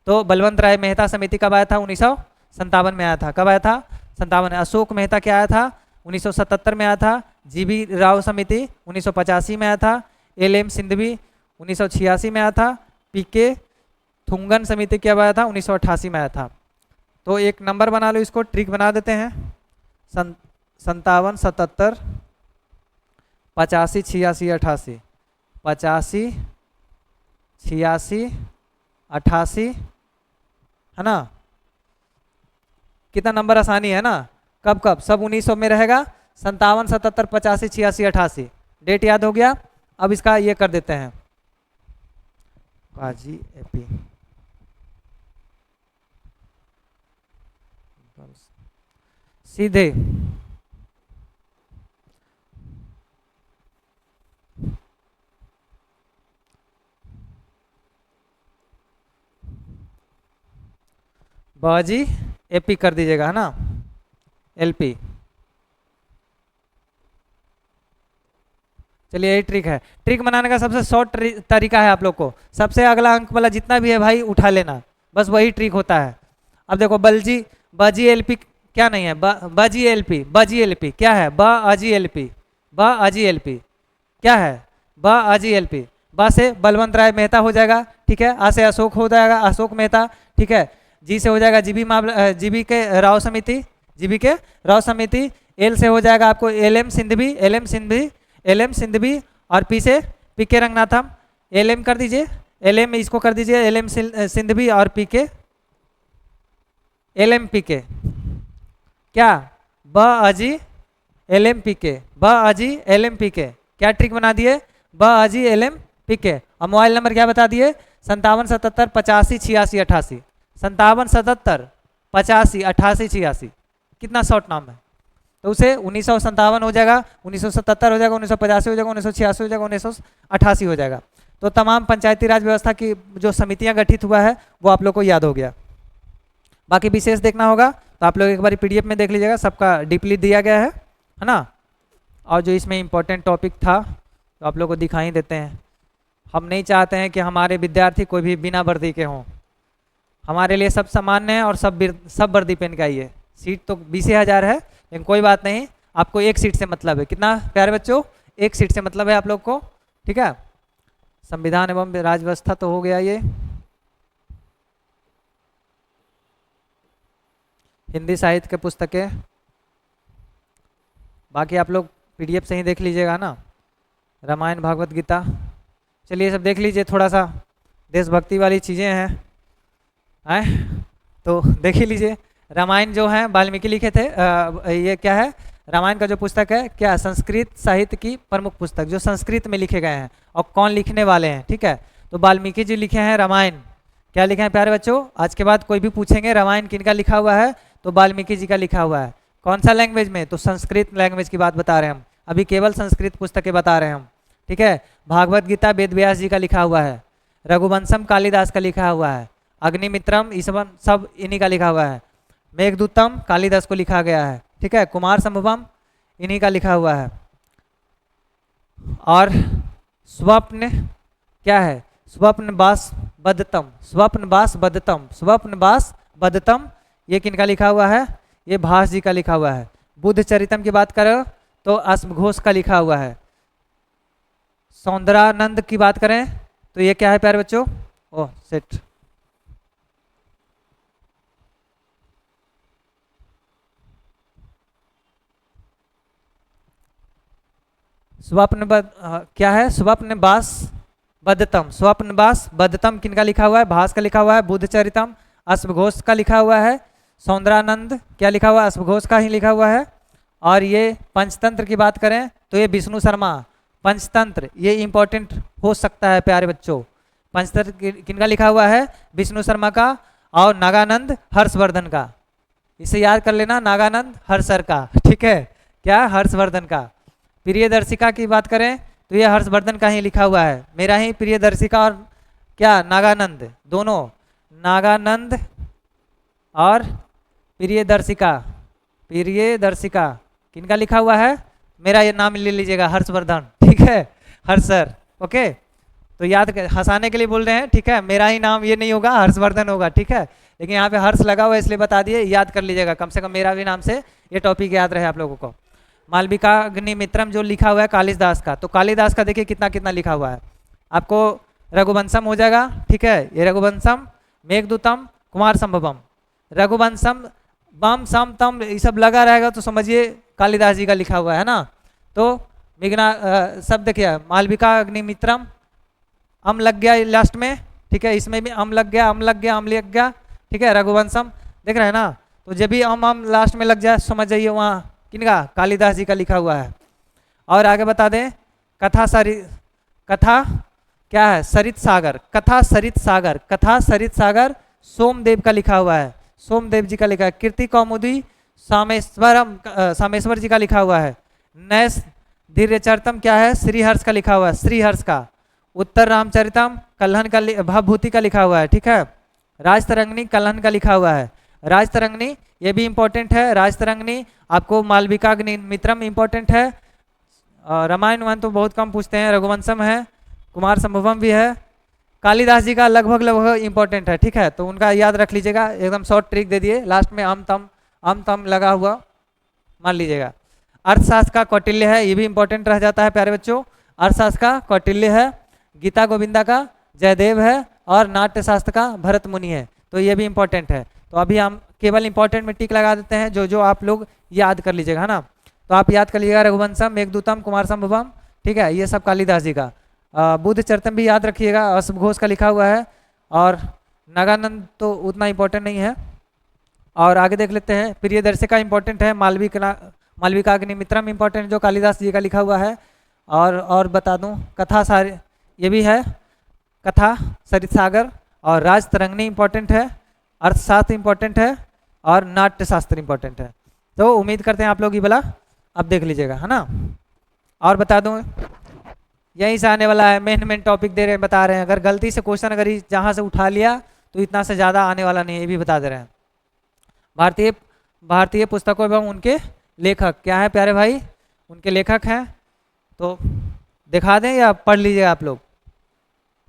तो बलवंत राय मेहता समिति कब आया था? 1957 में आया था। कब आया था? 57। अशोक मेहता क्या आया था? 1977 में आया था। जीबी राव समिति 1985 में आया था। एल.एम. सिंधवी 1986 में आया था। पीके थुंगन समिति क्या आया था? 1988 में आया था। तो एक नंबर बना लो, इसको ट्रिक बना देते हैं। 57, 77, 85, 86, 88, 85, 86, 88, है ना। कितना नंबर आसानी है ना। कब कब सब 1900 में रहेगा। 57, 77, 85, 86, 88। डेट याद हो गया। अब इसका ये कर देते हैं, बाजी एपी सीधे बाजी एपी कर दीजिएगा, है ना, एलपी। चलिए यही ट्रिक है। ट्रिक बनाने का सबसे शॉर्ट तरीका है आप लोग को, सबसे अगला अंक वाला जितना भी है भाई उठा लेना, बस वही ट्रिक होता है। अब देखो बाजी एलपी क्या नहीं है, बाजी एलपी क्या है? बाजी एलपी क्या है? बाजी एलपी। बा से बलवंत राय मेहता हो जाएगा, ठीक है। आ से अशोक हो जाएगा, अशोक मेहता, ठीक है। जी से हो जाएगा जीबी के राव समिति। एल से हो जाएगा आपको एल.एम. सिंधवी और पी से पी के रंगनाथम। एल.एम. कर दीजिए, एल.एम. इसको कर दीजिए एल.एम. सिंधवी और पी के एल.एम. पी के क्या? बाजी एल.एम. पी के, बाजी एल.एम. पी के। क्या ट्रिक बना दिए? बाजी एल.एम. पी के। और मोबाइल नंबर क्या बता दिए? 57 77 85 86 88। 57 77 85 88 86। कितना शॉर्ट नाम है। तो उसे 1957 हो जाएगा, 1977 हो जाएगा, 1985 हो जाएगा, 1986 हो जाएगा, 1988 हो जाएगा। तो तमाम पंचायती राज व्यवस्था की जो समितियां गठित हुआ है वो आप लोग को याद हो गया। बाकी विशेष देखना होगा तो आप लोग एक बार पीडीएफ में देख लीजिएगा, सबका डीपली दिया गया है ना। और जो इसमें इम्पोर्टेंट टॉपिक था तो आप लोग को दिखाई देते हैं। हम नहीं चाहते हैं कि हमारे विद्यार्थी कोई भी बिना वर्दी के हों, हमारे लिए सब सामान्य है और सब वर्दी पहन के आइए। सीट तो 20,000 है, लेकिन कोई बात नहीं, आपको एक सीट से मतलब है। कितना प्यारे बच्चों? एक सीट से मतलब है आप लोग को, ठीक है। संविधान एवं राज्य व्यवस्था तो हो गया, ये हिंदी साहित्य के पुस्तकें बाकी आप लोग पीडीएफ से ही देख लीजिएगा ना। रामायण भागवत गीता, चलिए सब देख लीजिए, थोड़ा सा देशभक्ति वाली चीज़ें हैं तो देख ही लीजिए। रामायण जो है वाल्मीकि लिखे थे, ये क्या है? रामायण का जो पुस्तक है क्या? संस्कृत साहित्य की प्रमुख पुस्तक, जो संस्कृत में लिखे गए हैं। और कौन लिखने वाले हैं, ठीक है, तो वाल्मीकि जी लिखे हैं रामायण। क्या लिखे हैं प्यारे बच्चों? आज के बाद कोई भी पूछेंगे रामायण किनका लिखा हुआ है तो वाल्मीकि जी का लिखा हुआ है। कौन सा लैंग्वेज में? तो संस्कृत लैंग्वेज की बात बता रहे हैं हम, अभी केवल संस्कृत पुस्तकें बता रहे हैं हम, ठीक है। भागवत गीता वेद व्यास जी का लिखा हुआ है। रघुवंशम कालिदास का लिखा हुआ है। अग्निमित्रम ईसवन सब इन्हीं का लिखा हुआ है। मेघदूतम कालिदास को लिखा गया है, ठीक है। कुमार संभवम इन्हीं का लिखा हुआ है। और स्वप्न क्या है? स्वप्न बास बद्धतम, ये किनका लिखा हुआ है? ये भास जी का लिखा हुआ है। बुद्ध चरितम की बात करो तो अश्वघोष का लिखा हुआ है। सौंदरानंद की बात करें तो ये क्या है प्यारे बच्चों? ओह सेट, स्वप्न क्या है? स्वप्न बास बद्धतम, स्वप्नवास बद्धतम किनका लिखा हुआ है? भास का लिखा हुआ है। बुद्धचरितम अश्वघोष का लिखा हुआ है। सौंदरानंद क्या लिखा हुआ है? अश्वघोष का ही लिखा हुआ है। और ये पंचतंत्र की बात करें तो ये विष्णु शर्मा पंचतंत्र, ये इंपॉर्टेंट हो सकता है प्यारे बच्चों। पंचतंत्र किनका लिखा हुआ है? विष्णु शर्मा का। और नागानंद हर्षवर्धन का, इसे याद कर लेना, नागानंद हर्षर का, ठीक है, क्या? हर्षवर्धन का। प्रियदर्शिका की बात करें तो ये हर्षवर्धन का ही लिखा हुआ है, मेरा ही प्रियदर्शिका और क्या नागानंद, दोनों नागानंद और प्रियदर्शिका, प्रियदर्शिका किनका लिखा हुआ है? मेरा ये नाम ले लीजिएगा, हर्षवर्धन, ठीक है, हर्षर, ओके। तो याद हंसाने के लिए बोल रहे हैं, ठीक है, मेरा ही नाम ये नहीं होगा, हर्षवर्धन होगा, ठीक है, लेकिन यहाँ पे हर्ष लगा हुआ है इसलिए बता दिए, याद कर लीजिएगा, कम से कम मेरा भी नाम से ये टॉपिक याद रहे आप लोगों को। मालविकाग्निमित्रम जो लिखा हुआ है कालिदास का, तो कालिदास का देखिए कितना कितना लिखा हुआ है, आपको रघुवंशम हो जाएगा, ठीक है, ये रघुवंशम, मेघदूतम, कुमार संभवम, रघुवंशम, बम सम तम ये सब लगा रहेगा तो समझिए कालिदास जी का लिखा हुआ है ना। तो मेघना शब्द क्या? मालविका अग्निमित्रम, अम लग गया लास्ट में, ठीक है, इसमें भी अम लग गया, अम लग गया, अम लग गया, ठीक है, रघुवंशम, देख रहे हैं ना। तो जब भी अम लास्ट में लग जाए समझ जाइए वहाँ किनका? कालिदास जी का लिखा हुआ है। और आगे बता दें, कथा क्या है? सरित सागर, कथा सरित सागर, कथा सरित सागर सोमदेव का लिखा हुआ है, सोमदेव जी का लिखा है। कीर्ति कौमुदी सामेश्वर जी का लिखा हुआ है। नैस धीर्यचरितम क्या है? श्रीहर्ष का लिखा हुआ है, श्रीहर्ष का। उत्तर रामचरितम कल्हन का भवभूति का लिखा हुआ है, ठीक है। राजतरंगिणी कल्हन का लिखा हुआ है, राजतरंगिणी ये भी इंपॉर्टेंट है, राजतरंगिणी आपको। मालविकाग्निमित्रम इंपॉर्टेंट है। रामायण वन तो बहुत कम पूछते हैं, रघुवंशम है, कुमार संभवम भी है। कालिदास जी का लगभग लगभग इंपॉर्टेंट है, ठीक है, तो उनका याद रख लीजिएगा, एकदम शॉर्ट ट्रिक दे दिए, लास्ट में अम तम लगा हुआ मान लीजिएगा। अर्थशास्त्र का कौटिल्य है, ये भी इंपॉर्टेंट रह जाता है प्यारे बच्चों, अर्थशास्त्र का कौटिल्य है। गीता गोविंदा का जयदेव है और नाट्यशास्त्र का भरत मुनि है, तो ये भी इंपॉर्टेंट है। तो अभी हम केवल इंपॉर्टेंट में टिक लगा देते हैं, जो जो आप लोग याद कर लीजिएगा, है ना। तो आप याद कर लीजिएगा रघुवंशम, मेघदूतम, कुमार संभवम, ठीक है, ये सब कालिदास जी का। बुद्धचरितम भी याद रखिएगा, अश्वघोष का लिखा हुआ है। और नागानंद तो उतना इंपॉर्टेंट नहीं है। और आगे देख लेते हैं, प्रियदर्शिका इंपॉर्टेंट है, मालविकाग्निमित्रम इंपॉर्टेंट जो कालिदास जी का लिखा हुआ है। और बता दूं, कथा सारी ये भी है, कथा सरित सागर, और राजतरंगिणी इंपॉर्टेंट है, अर्थशास्त्र इंपॉर्टेंट है, और नाट्यशास्त्र इंपॉर्टेंट है। तो उम्मीद करते हैं आप लोग ये वाला अब देख लीजिएगा, है ना। और बता दूं, यहीं से आने वाला है, मेन टॉपिक दे रहे हैं, बता रहे हैं, अगर गलती से क्वेश्चन अगर जहाँ से उठा लिया तो इतना से ज़्यादा आने वाला नहीं है, ये भी बता दे रहे हैं। भारतीय पुस्तकों एवं उनके लेखक क्या है प्यारे भाई? उनके लेखक हैं, तो दिखा दें या पढ़ लीजिएगा आप लोग?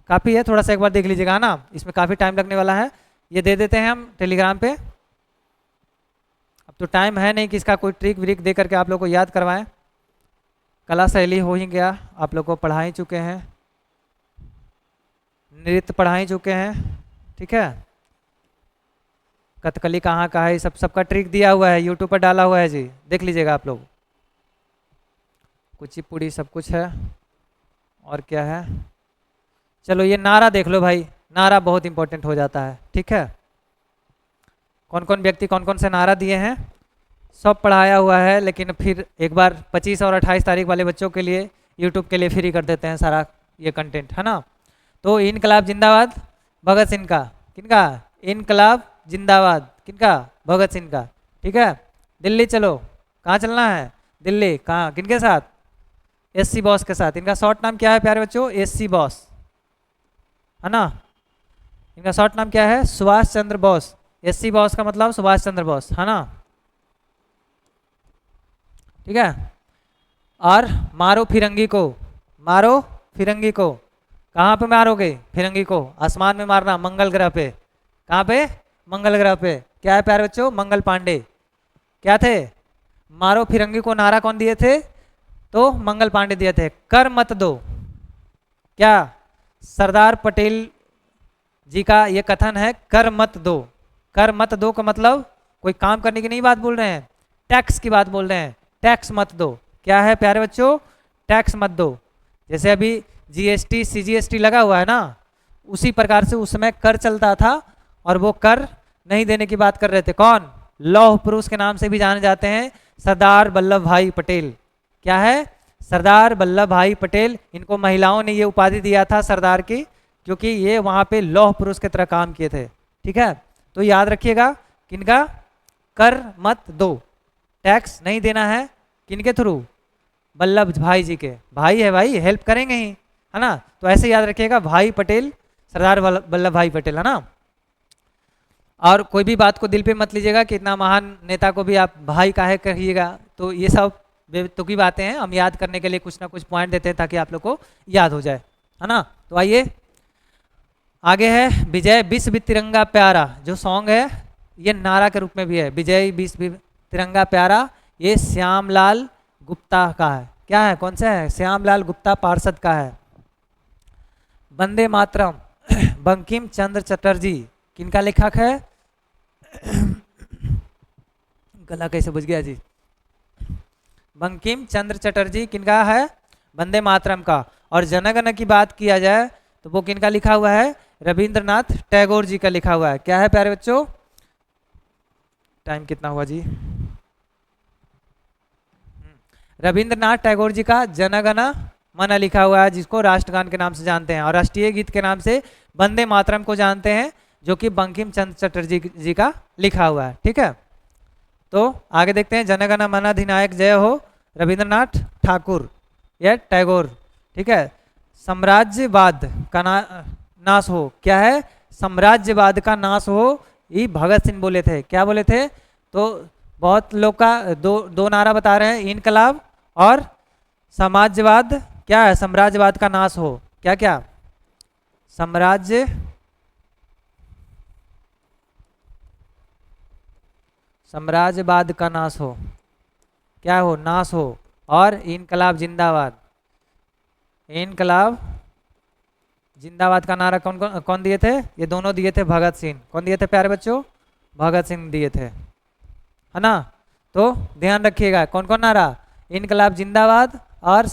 काफ़ी है, थोड़ा सा एक बार देख लीजिएगा ना, इसमें काफ़ी टाइम लगने वाला है, ये दे देते हैं हम टेलीग्राम पे। अब तो टाइम है नहीं कि इसका कोई ट्रिक व्रिक दे करके आप लोग को याद करवाएं। कला शैली हो ही गया, आप लोग को पढ़ा ही चुके हैं, नृत्य पढ़ा ही चुके हैं, ठीक है। कथकली कहाँ का है, सब सबका ट्रिक दिया हुआ है, यूट्यूब पर डाला हुआ है जी, देख लीजिएगा आप लोग। कुचिपुड़ी सब कुछ है। और क्या है, चलो ये नारा देख लो भाई, नारा बहुत इंपॉर्टेंट हो जाता है, ठीक है। कौन कौन व्यक्ति कौन कौन से नारा दिए हैं सब पढ़ाया हुआ है, लेकिन फिर एक बार 25 और 28 तारीख वाले बच्चों के लिए यूट्यूब के लिए फ्री कर देते हैं सारा ये कंटेंट, है ना। तो इनकलाब जिंदाबाद भगत सिंह का, किनका? इनकलाब जिंदाबाद किनका? भगत सिंह का, ठीक है। दिल्ली चलो, कहाँ चलना है? दिल्ली, कहाँ, किनके साथ? एससी बॉस के साथ। इनका शॉर्ट नाम क्या है प्यारे बच्चों? एससी बॉस, है ना। इनका शॉर्ट नाम क्या है? सुभाष चंद्र बोस। एससी बॉस का मतलब सुभाष चंद्र बोस, है ना, ठीक है। और मारो फिरंगी को, मारो फिरंगी को, कहाँ पे मारोगे फिरंगी को? आसमान में मारना, मंगल ग्रह पे। कहाँ पे? मंगल ग्रह पे। क्या है प्यारे बच्चों? मंगल पांडे क्या थे? मारो फिरंगी को नारा कौन दिए थे? तो मंगल पांडे दिए थे। कर मत दो, क्या? सरदार पटेल जी का ये कथन है, कर मत दो। कर मत दो का मतलब कोई काम करने की नहीं बात बोल रहे हैं, टैक्स की बात बोल रहे हैं, टैक्स मत दो। क्या है प्यारे बच्चों? टैक्स मत दो। जैसे अभी जीएसटी सीजीएसटी लगा हुआ है ना, उसी प्रकार से उस समय कर चलता था और वो कर नहीं देने की बात कर रहे थे। कौन? लौह पुरुष के नाम से भी जाने जाते हैं, सरदार वल्लभ भाई पटेल। क्या है? सरदार वल्लभ भाई पटेल। इनको महिलाओं ने ये उपाधि दिया था सरदार की, क्योंकि ये वहाँ पे लौह पुरुष की तरह काम किए थे। ठीक है, तो याद रखिएगा किनका? कर मत दो, टैक्स नहीं देना है। किनके थ्रू? वल्लभ भाई जी के। भाई है भाई, हेल्प करेंगे ही, है ना। तो ऐसे याद रखिएगा, भाई पटेल, सरदार वल्लभ भाई पटेल, है ना। और कोई भी बात को दिल पे मत लीजिएगा कि इतना महान नेता को भी आप भाई काहे कहिएगा। तो ये सब बेतुकी बातें हैं, हम याद करने के लिए कुछ ना कुछ पॉइंट देते हैं ताकि आप लोग को याद हो जाए, है ना। तो आइए आगे है, विजय विश्व तिरंगा प्यारा। जो सॉन्ग है ये नारा के रूप में भी है, विजय विश्व तिरंगा प्यारा। ये श्यामलाल गुप्ता का है। क्या है? कौन सा है? श्यामलाल गुप्ता पार्षद का है। वंदे मातरम बंकिम चंद्र चटर्जी किनका लेखक है? गला कैसे बुझ गया जी। बंकिम चंद्र चटर्जी किनका है? वंदे मातरम का। और जनगण की बात किया जाए तो वो किनका लिखा हुआ है? रविंद्रनाथ टैगोर जी का लिखा हुआ है। क्या है प्यारे बच्चों? टाइम कितना हुआ जी? रविंद्रनाथ टैगोर जी का जनगण मन लिखा हुआ है, जिसको राष्ट्रगान के नाम से जानते हैं, और राष्ट्रीय गीत के नाम से वंदे मातरम को जानते हैं, जो कि बंकिम चंद्र चटर्जी जी का लिखा हुआ है। ठीक है, तो आगे देखते हैं। जनगण मन अधिनायक जय हो, रविंद्रनाथ ठाकुर या टैगोर। ठीक है, साम्राज्यवाद का नाश हो। क्या है? साम्राज्यवाद का नाश हो, ये भगत सिंह बोले थे। क्या बोले थे? तो बहुत लोग का दो नारा बता रहे हैं, इनकलाब और समाजवाद। क्या है? साम्राज्यवाद का नाश हो। क्या क्या? साम्राज्यवाद का नाश हो। क्या हो? नाश हो। और इनकलाब जिंदाबाद। इनकलाब जिंदाबाद का नारा कौन कौन कौन दिए थे? ये दोनों दिए थे भगत सिंह। कौन दिए थे प्यारे बच्चों? भगत सिंह दिए थे, है ना। तो ध्यान रखिएगा कौन कौन नारा? इनकलाब जिंदाबाद और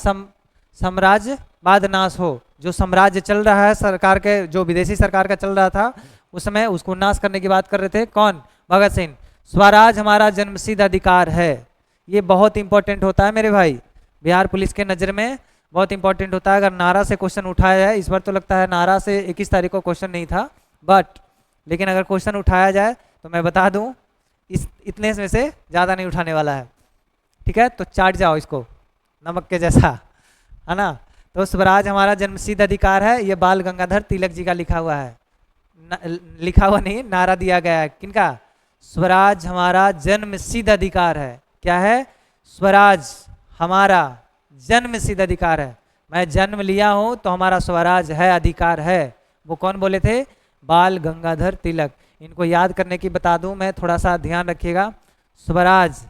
साम्राज्यवाद नाश हो। जो साम्राज्य चल रहा है सरकार के, जो विदेशी सरकार का चल रहा था उस समय, उसको नाश करने की बात कर रहे थे। कौन? भगत सिंह। स्वराज हमारा जन्मसिद्ध अधिकार है। ये बहुत इंपॉर्टेंट होता है मेरे भाई, बिहार पुलिस के नज़र में बहुत इंपॉर्टेंट होता है। अगर नारा से क्वेश्चन उठाया जाए, इस बार तो लगता है नारा से 21 तारीख को क्वेश्चन नहीं था, बट लेकिन अगर क्वेश्चन उठाया जाए तो मैं बता दूं इतने में से ज़्यादा नहीं उठाने वाला है। ठीक है, तो चाट जाओ इसको नमक के जैसा, है ना। तो स्वराज हमारा जन्मसिद्ध अधिकार है, ये बाल गंगाधर तिलक जी का लिखा हुआ है। लिखा हुआ नहीं, नारा दिया गया है। किनका? स्वराज हमारा जन्मसिद्ध अधिकार है। क्या है? स्वराज हमारा जन्मसिद्ध अधिकार है। मैं जन्म लिया हूँ तो हमारा स्वराज है, अधिकार है। वो कौन बोले थे? बाल गंगाधर तिलक। इनको याद करने की बता दूं मैं, थोड़ा सा ध्यान रखिएगा। स्वराज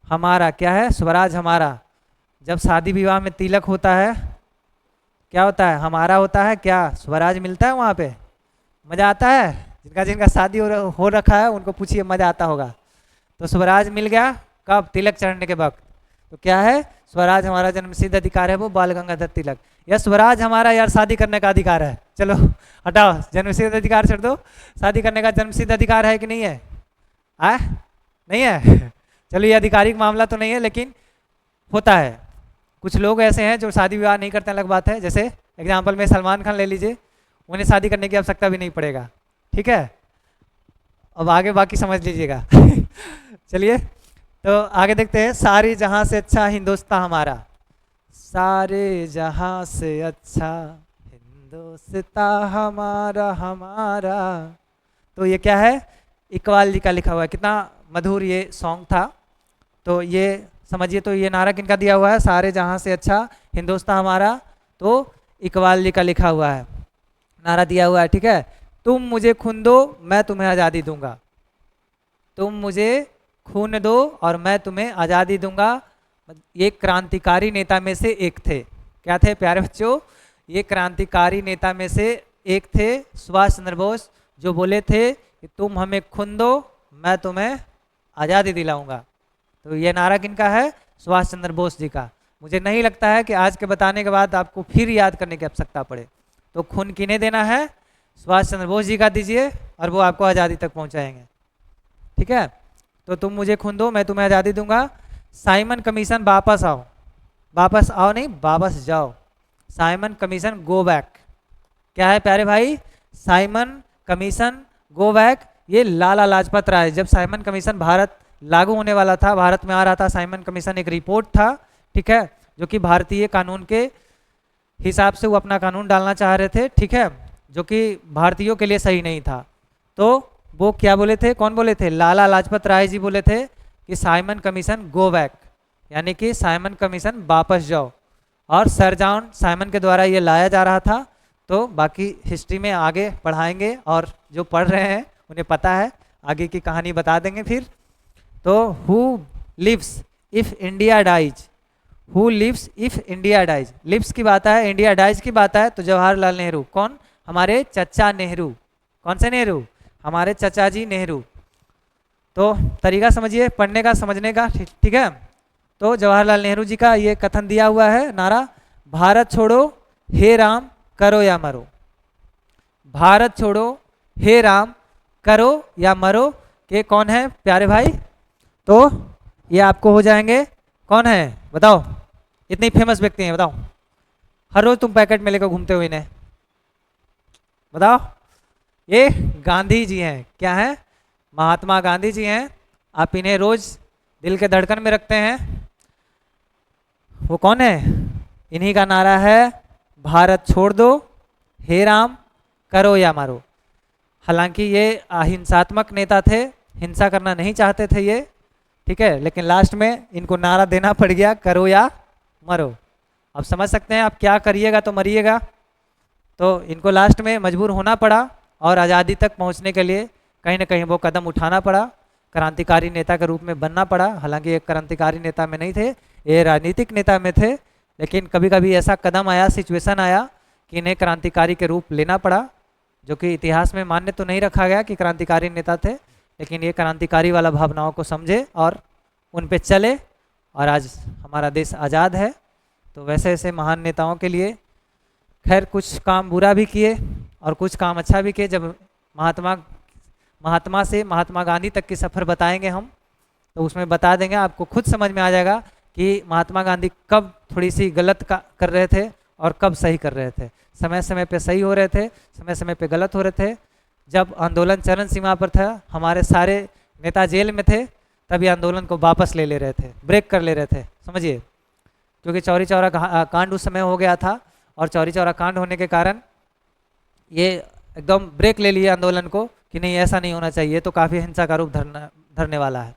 हमारा क्या है? स्वराज हमारा। जब शादी विवाह में तिलक होता है क्या होता है? हमारा होता है। क्या स्वराज मिलता है वहाँ पे? मज़ा आता है? जिनका जिनका शादी हो रखा है उनको पूछिए, मज़ा आता होगा। तो स्वराज मिल गया कब? तिलक चढ़ने के वक्त। तो क्या है? स्वराज हमारा जन्मसिद्ध अधिकार है, वो बाल गंगाधर तिलक। या स्वराज हमारा यार शादी करने का अधिकार है। चलो हटाओ, जन्मसिद्ध अधिकार छोड़ दो, शादी करने का जन्मसिद्ध अधिकार है कि नहीं है? नहीं है। चलो ये आधिकारिक मामला तो नहीं है, लेकिन होता है। कुछ लोग ऐसे हैं जो शादी विवाह नहीं करते, अलग बात है। जैसे एग्जाम्पल में सलमान खान ले लीजिए, उन्हें शादी करने की आवश्यकता भी नहीं पड़ेगा। ठीक है, अब आगे बाकी समझ लीजिएगा। चलिए तो आगे देखते हैं। सारे जहां से अच्छा हिंदुस्तान हमारा, सारे जहां से अच्छा हिंदुस्तान हमारा हमारा। तो ये क्या है? इकबाल जी का लिखा हुआ है। कितना मधुर ये सॉन्ग था। तो ये समझिए, तो ये नारा किनका दिया हुआ है? सारे जहां से अच्छा हिंदुस्तान हमारा, तो इकबाल जी का लिखा हुआ है, नारा दिया हुआ है। ठीक है, तुम मुझे खून दो मैं तुम्हें आज़ादी दूंगा। तुम मुझे खून दो और मैं तुम्हें आज़ादी दूंगा। ये क्रांतिकारी नेता में से एक थे। क्या थे प्यारे बच्चों? ये क्रांतिकारी नेता में से एक थे, सुभाष चंद्र बोस, जो बोले थे कि तुम हमें खून दो मैं तुम्हें आज़ादी दिलाऊंगा। तो ये नारा किनका है? सुभाष चंद्र बोस जी का। मुझे नहीं लगता है कि आज के बताने के बाद आपको फिर याद करने की आवश्यकता पड़े। तो खून किन्हें देना है? सुभाष चंद्र बोस जी का दीजिए और वो आपको आज़ादी तक पहुंचाएंगे। ठीक है, तो तुम मुझे खून दो, मैं तुम्हें आज़ादी दूंगा। साइमन कमीशन वापस आओ, वापस आओ नहीं वापस जाओ। Simon commission go back. क्या है प्यारे भाई? Simon commission go back. ये लाला लाजपत राय, जब साइमन कमीशन भारत लागू होने वाला था, भारत में आ रहा था, साइमन कमीशन एक रिपोर्ट था, ठीक है, जो कि भारतीय कानून के हिसाब से वो अपना कानून डालना चाह रहे थे, ठीक है, जो कि भारतीयों के लिए सही नहीं था। तो वो क्या बोले थे, कौन बोले थे? लाला लाजपत राय जी बोले थे कि साइमन कमीशन गो बैक, यानी कि साइमन कमीशन वापस जाओ। और सर जॉन साइमन के द्वारा ये लाया जा रहा था। तो बाकी हिस्ट्री में आगे पढ़ाएंगे, और जो पढ़ रहे हैं उन्हें पता है, आगे की कहानी बता देंगे फिर। तो who lives if India dies, who lives if India dies, lives की बात है, इंडिया डाइज की बात है, तो जवाहरलाल नेहरू। कौन? हमारे चचा नेहरू। कौन से नेहरू? हमारे चचा जी नेहरू। तो तरीका समझिए पढ़ने का, समझने का, ठीक है। तो जवाहरलाल नेहरू जी का ये कथन दिया हुआ है नारा, भारत छोड़ो हे राम करो या मरो। भारत छोड़ो हे राम करो या मरो के कौन है प्यारे भाई? तो ये आपको हो जाएंगे, कौन है बताओ? इतने फेमस व्यक्ति हैं बताओ, हर रोज तुम पैकेट में लेकर घूमते हुए इन्हें बताओ। ये गांधी जी हैं। क्या है? महात्मा गांधी जी हैं। आप इन्हें रोज दिल के धड़कन में रखते हैं। वो कौन है? इन्हीं का नारा है, भारत छोड़ दो हे राम करो या मारो। हालांकि ये अहिंसात्मक नेता थे, हिंसा करना नहीं चाहते थे ये, ठीक है, लेकिन लास्ट में इनको नारा देना पड़ गया, करो या मरो। अब समझ सकते हैं आप, क्या करिएगा तो मरिएगा। तो इनको लास्ट में मजबूर होना पड़ा और आज़ादी तक पहुंचने के लिए कहीं ना कहीं वो कदम उठाना पड़ा, क्रांतिकारी नेता के रूप में बनना पड़ा। हालांकि एक क्रांतिकारी नेता में नहीं थे, ये राजनीतिक नेता में थे, लेकिन कभी कभी ऐसा कदम आया, सिचुएशन आया कि इन्हें क्रांतिकारी के रूप लेना पड़ा, जो कि इतिहास में मान्य तो नहीं रखा गया कि क्रांतिकारी नेता थे, लेकिन ये क्रांतिकारी वाला भावनाओं को समझे और उन पे चले, और आज हमारा देश आज़ाद है। तो वैसे ऐसे महान नेताओं के लिए खैर कुछ काम बुरा भी किए और कुछ काम अच्छा भी किए। जब महात्मा से महात्मा गांधी तक की सफ़र बताएंगे हम, तो उसमें बता देंगे, आपको खुद समझ में आ जाएगा कि महात्मा गांधी कब थोड़ी सी गलत कर रहे थे और कब सही कर रहे थे। समय समय पे सही हो रहे थे, समय समय पे गलत हो रहे थे। जब आंदोलन चरम सीमा पर था, हमारे सारे नेता जेल में थे, तभी आंदोलन को वापस ले रहे थे, ब्रेक कर ले रहे थे, समझिए, क्योंकि चौरी चौरा कांड उस समय हो गया था, और चौरी चौरा कांड होने के कारण ये एकदम ब्रेक ले लिए आंदोलन को कि नहीं ऐसा नहीं होना चाहिए, तो काफ़ी हिंसा का रूप धरने वाला है।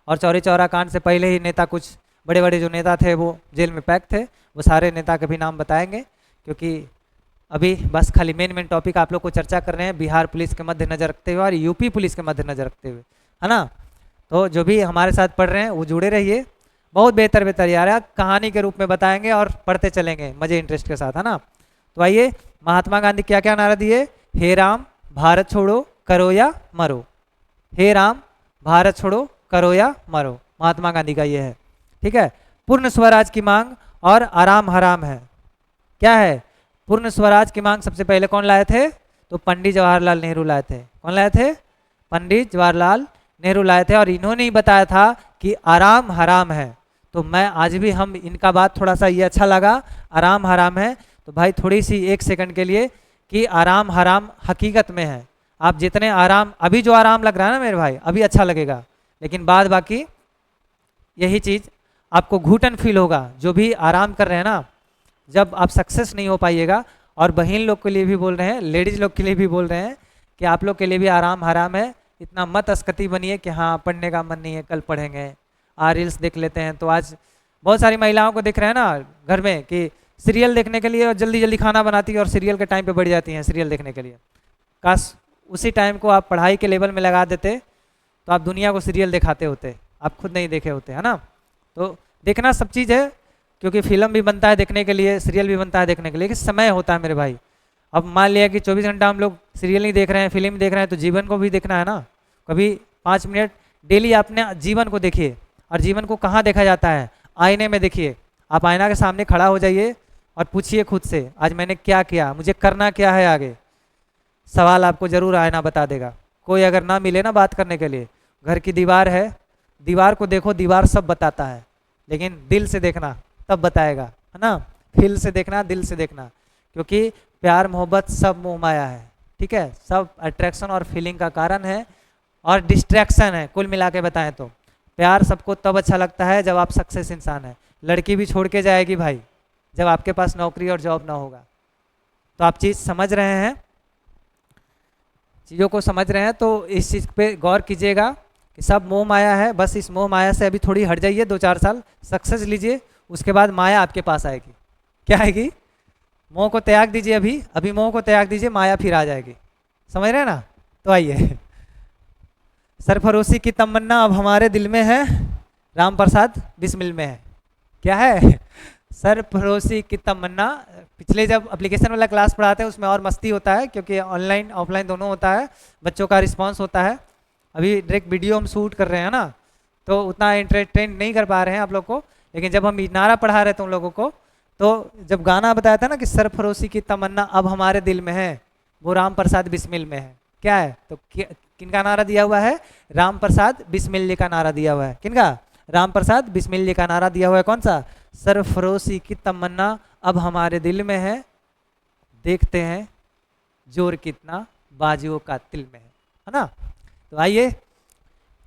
और चौरी चौरा कांड से पहले ही नेता, कुछ बड़े बड़े जो नेता थे वो जेल में पैक थे, वो सारे नेता के भी नाम बताएंगे, क्योंकि अभी बस खाली मेन टॉपिक आप लोग को चर्चा कर रहे हैं बिहार पुलिस के मद्देनजर रखते हुए और यूपी पुलिस के मद्देनजर रखते हुए, है ना। तो जो भी हमारे साथ पढ़ रहे हैं वो जुड़े रहिए, बहुत बेहतर यार, कहानी के रूप में बताएंगे और पढ़ते चलेंगे मज़े इंटरेस्ट के साथ, है ना। तो आइए, महात्मा गांधी क्या क्या नारा दिए? हे राम भारत छोड़ो करो या मरो, हे राम भारत छोड़ो करो या मरो, महात्मा गांधी का ये है, ठीक है। पूर्ण स्वराज की मांग और आराम हराम है। क्या है? पूर्ण स्वराज की मांग सबसे पहले कौन लाए थे? तो पंडित जवाहरलाल नेहरू लाए थे। कौन लाए थे? पंडित जवाहरलाल नेहरू लाए थे, और इन्होंने ही बताया था कि आराम हराम है। तो मैं आज भी, हम इनका बात थोड़ा सा ये अच्छा लगा, आराम हराम है, तो भाई थोड़ी सी एक सेकंड के लिए कि आराम हराम हकीकत में है। आप जितने आराम, अभी जो आराम लग रहा है ना मेरे भाई, अभी अच्छा लगेगा, लेकिन बाद बाकी यही चीज़ आपको घुटन फील होगा। जो भी आराम कर रहे हैं ना, जब आप सक्सेस नहीं हो पाइएगा, और बहन लोग के लिए भी बोल रहे हैं, लेडीज़ लोग के लिए भी बोल रहे हैं कि आप लोग के लिए भी आराम हराम है। इतना मत अस्कती बनिए कि हाँ पढ़ने का मन नहीं है, कल पढ़ेंगे, रील्स देख लेते हैं। तो आज बहुत सारी महिलाओं को देख रहे हैं ना घर में कि सीरियल देखने के लिए और जल्दी जल्दी खाना बनाती है और सीरियल के टाइम पे बढ़ जाती हैं सीरियल देखने के लिए। काश उसी टाइम को आप पढ़ाई के लेवल में लगा देते तो आप दुनिया को सीरियल दिखाते होते, आप खुद नहीं देखे होते, है ना। तो देखना सब चीज़ है, क्योंकि फिल्म भी बनता है देखने के लिए, सीरियल भी बनता है देखने के लिए, कि समय होता है मेरे भाई। अब मान लिया कि 24 घंटा हम लोग सीरियल नहीं देख रहे हैं, फिल्म देख रहे हैं, तो जीवन को भी देखना है ना। कभी 5 मिनट डेली अपने जीवन को देखिए, और जीवन को कहाँ देखा जाता है? आईने में देखिए। आप आईना के सामने खड़ा हो जाइए और पूछिए खुद से, आज मैंने क्या किया, मुझे करना क्या है आगे। सवाल आपको जरूर आईना बता देगा। कोई अगर ना मिले ना बात करने के लिए, घर की दीवार है, दीवार को देखो, दीवार सब बताता है, लेकिन दिल से देखना तब बताएगा, है ना। दिल से देखना, दिल से देखना, क्योंकि प्यार मोहब्बत सब मोह माया है, ठीक है, सब अट्रैक्शन और फीलिंग का कारण है और डिस्ट्रैक्शन है। कुल मिला के बताएं तो प्यार सबको तब अच्छा लगता है जब आप सक्सेस इंसान है। लड़की भी छोड़ के जाएगी भाई जब आपके पास नौकरी और जॉब ना होगा। तो आप चीज़ समझ रहे हैं, चीज़ों को समझ रहे हैं, तो इस चीज़ पे गौर कीजिएगा कि सब मोह माया है। बस इस मोह माया से अभी थोड़ी हट जाइए, 2-4 साल सक्सेस लीजिए, उसके बाद माया आपके पास आएगी। क्या आएगी? मोह को त्याग दीजिए, अभी अभी मोह को त्याग दीजिए, माया फिर आ जाएगी। समझ रहे हैं ना। तो आइए, सरफरोशी की तमन्ना अब हमारे दिल में है, राम प्रसाद बिस्मिल में है। क्या है? सरफरोशी की तमन्ना। पिछले जब एप्लीकेशन वाला क्लास पढ़ाते हैं उसमें और मस्ती होता है, क्योंकि ऑनलाइन ऑफलाइन दोनों होता है, बच्चों का रिस्पांस होता है। अभी डायरेक्ट वीडियो हम शूट कर रहे हैं ना, तो उतना एंटरटेन नहीं कर पा रहे हैं आप लोग को, लेकिन जब हम नारा पढ़ा रहे थे उन लोगों को, तो जब गाना बताया था ना कि सरफरोशी की तमन्ना अब हमारे दिल में है, वो राम प्रसाद बिस्मिल में है। क्या है? तो किनका नारा दिया हुआ है? राम प्रसाद बिस्मिल जी का नारा दिया हुआ है। किनका? राम प्रसाद बिस्मिल जी का नारा दिया हुआ है। कौन सा? सरफरोशी की तमन्ना अब हमारे दिल में है, देखते हैं जोर कितना बाजुओं का तिल में है ना। तो आइए,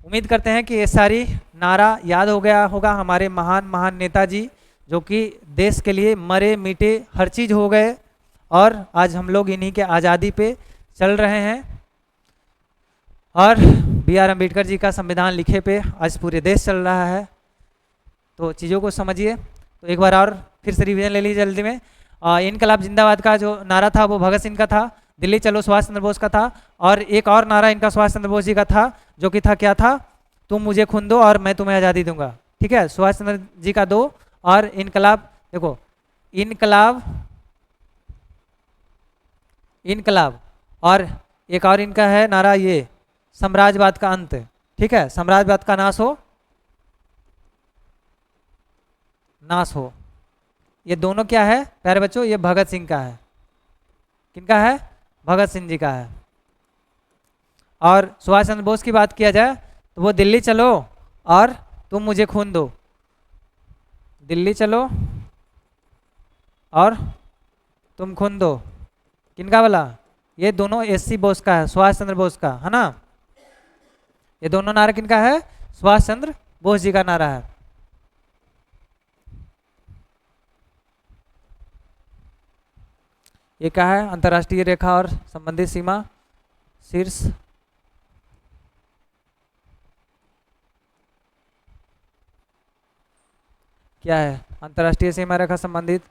उम्मीद करते हैं कि ये सारी नारा याद हो गया होगा। हमारे महान महान नेताजी जो कि देश के लिए मरे मिटे, हर चीज़ हो गए, और आज हम लोग इन्हीं के आज़ादी पे चल रहे हैं। और B.R. अम्बेडकर जी का संविधान लिखे पे आज पूरे देश चल रहा है। तो चीज़ों को समझिए। तो एक बार और फिर से रिवीजन ले लीजिए जल्दी में। इनकलाब जिंदाबाद का जो नारा था वो भगत सिंह का था, दिल्ली चलो सुभाष चंद्र बोस का था, और एक और नारा इनका सुभाष चंद्र बोस जी का था, जो कि था, क्या था? तुम मुझे खून दो और मैं तुम्हें आज़ादी दूंगा। ठीक है, सुभाष चंद्र जी का 2, और इनकलाब, देखो इनकलाब, इनकलाब, और एक और इनका है नारा ये, साम्राज्यवाद का अंत। ठीक है, साम्राज्यवाद का नाश हो, नाश हो। ये दोनों क्या है प्यारे बच्चों? ये भगत सिंह का है। किनका है? भगत सिंह जी का है। और सुभाष चंद्र बोस की बात किया जाए तो वो दिल्ली चलो और तुम मुझे खून दो, दिल्ली चलो और तुम खून दो। किनका वाला? ये दोनों SC बोस का है, सुभाष चंद्र बोस का, है ना। ये दोनों नारा किनका है? सुभाष चंद्र बोस जी का नारा है। ये क्या है? अंतर्राष्ट्रीय रेखा और संबंधित सीमा शीर्ष। क्या है? अंतर्राष्ट्रीय सीमा रेखा संबंधित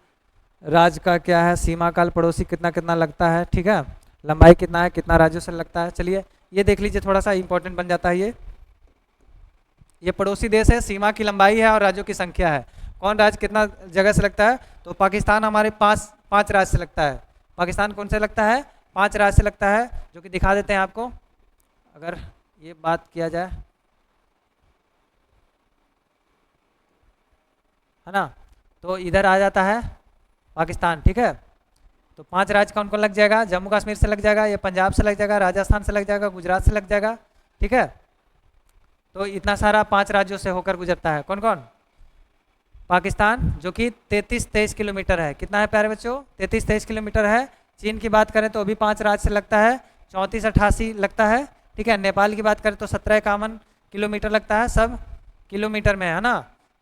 राज्य का क्या है? सीमा काल पड़ोसी कितना कितना लगता है। ठीक है, लंबाई कितना है, कितना राज्यों से लगता है। चलिए ये देख लीजिए, थोड़ा सा इंपॉर्टेंट बन जाता है। ये पड़ोसी देश है, सीमा की लंबाई है और राज्यों की संख्या है। कौन राज्य कितना जगह से लगता है? तो पाकिस्तान हमारे पाँच राज्य से लगता है। पाकिस्तान कौन से लगता है? 5 राज्य से लगता है, जो कि दिखा देते हैं आपको, अगर ये बात किया जाए, है ना। तो इधर आ जाता है पाकिस्तान। ठीक है, तो 5 राज्य कौन कौन लग जाएगा? जम्मू कश्मीर से लग जाएगा, ये पंजाब से लग जाएगा, राजस्थान से लग जाएगा, गुजरात से लग जाएगा। ठीक है, तो इतना सारा 5 राज्यों से होकर गुजरता है। कौन कौन? पाकिस्तान, जो कि 33-23 किलोमीटर है। कितना है प्यारे बच्चों? 33-23 किलोमीटर है। चीन की बात करें तो अभी 5 राज्य से लगता है, 34-88 लगता है। ठीक है, नेपाल की बात करें तो 17-51 किलोमीटर लगता है, सब किलोमीटर में, है ना।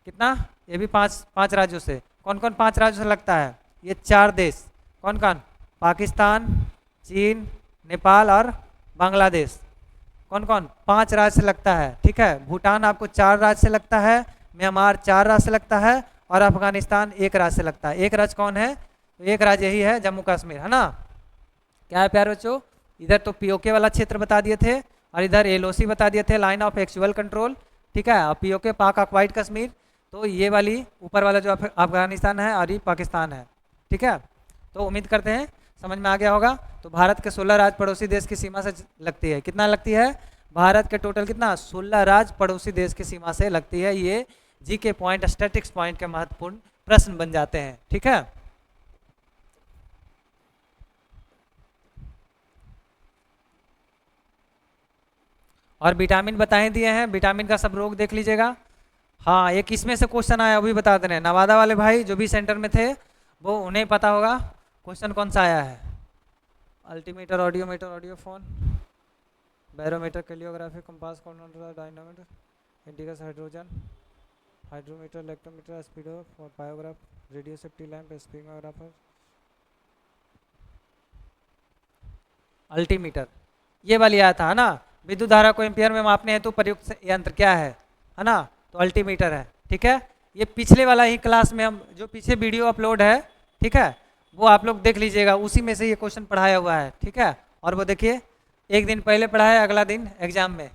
कितना? ये भी 5 राज्यों से। कौन कौन 5 राज्यों से लगता है? ये 4 देश। कौन कौन? पाकिस्तान, चीन, नेपाल और बांग्लादेश। कौन कौन? 5 राज्य से लगता है। ठीक है, भूटान आपको 4 राज्य से लगता है, म्यांमार 4 राज्य से लगता है, और अफगानिस्तान 1 राज्य से लगता है। एक राज्य कौन है? तो एक राज्य यही है, जम्मू कश्मीर, है ना। क्या है प्यारे बच्चों? इधर तो POK वाला क्षेत्र बता दिए थे, और इधर LOC बता दिए थे, लाइन ऑफ एक्चुअल कंट्रोल। ठीक है, और POK पाक ऑक्वाइड कश्मीर, तो ये वाली ऊपर वाला जो अफगानिस्तान है और ये पाकिस्तान है। ठीक है, तो उम्मीद करते हैं समझ में आ गया होगा। तो भारत के 16 राज्य पड़ोसी देश की सीमा से लगती है। कितना लगती है? भारत के टोटल कितना? 16 राज्य पड़ोसी देश की सीमा से लगती है। ये GK पॉइंट, स्टैटिक्स पॉइंट के महत्वपूर्ण प्रश्न बन जाते हैं। ठीक है, और विटामिन बताए दिए हैं, विटामिन का सब रोग देख लीजिएगा। हाँ, एक इसमें से क्वेश्चन आया, वो भी बता दे रहे हैं। नवादा वाले भाई जो भी सेंटर में थे वो उन्हें पता होगा क्वेश्चन कौन सा आया है। Altimeter, audiometer, audiophone, barometer, calligraphy, compass, dynamometer, इंडिकस, hydrogen, hydrometer, electrometer, speedo, biograph, radio safety lamp, spectrographer, altimeter, ये वाली आया था ना। विद्युत धारा को एम्पियर में मापने हेतु प्रयुक्त यंत्र क्या है ना, तो अल्टीमीटर है। ठीक है, ये पिछले वाला ही क्लास में हम जो पीछे वीडियो अपलोड है, ठीक है, वो आप लोग देख लीजिएगा, उसी में से ये क्वेश्चन पढ़ाया हुआ है। ठीक है, और वो देखिए एक दिन पहले पढ़ाया, अगला दिन एग्जाम में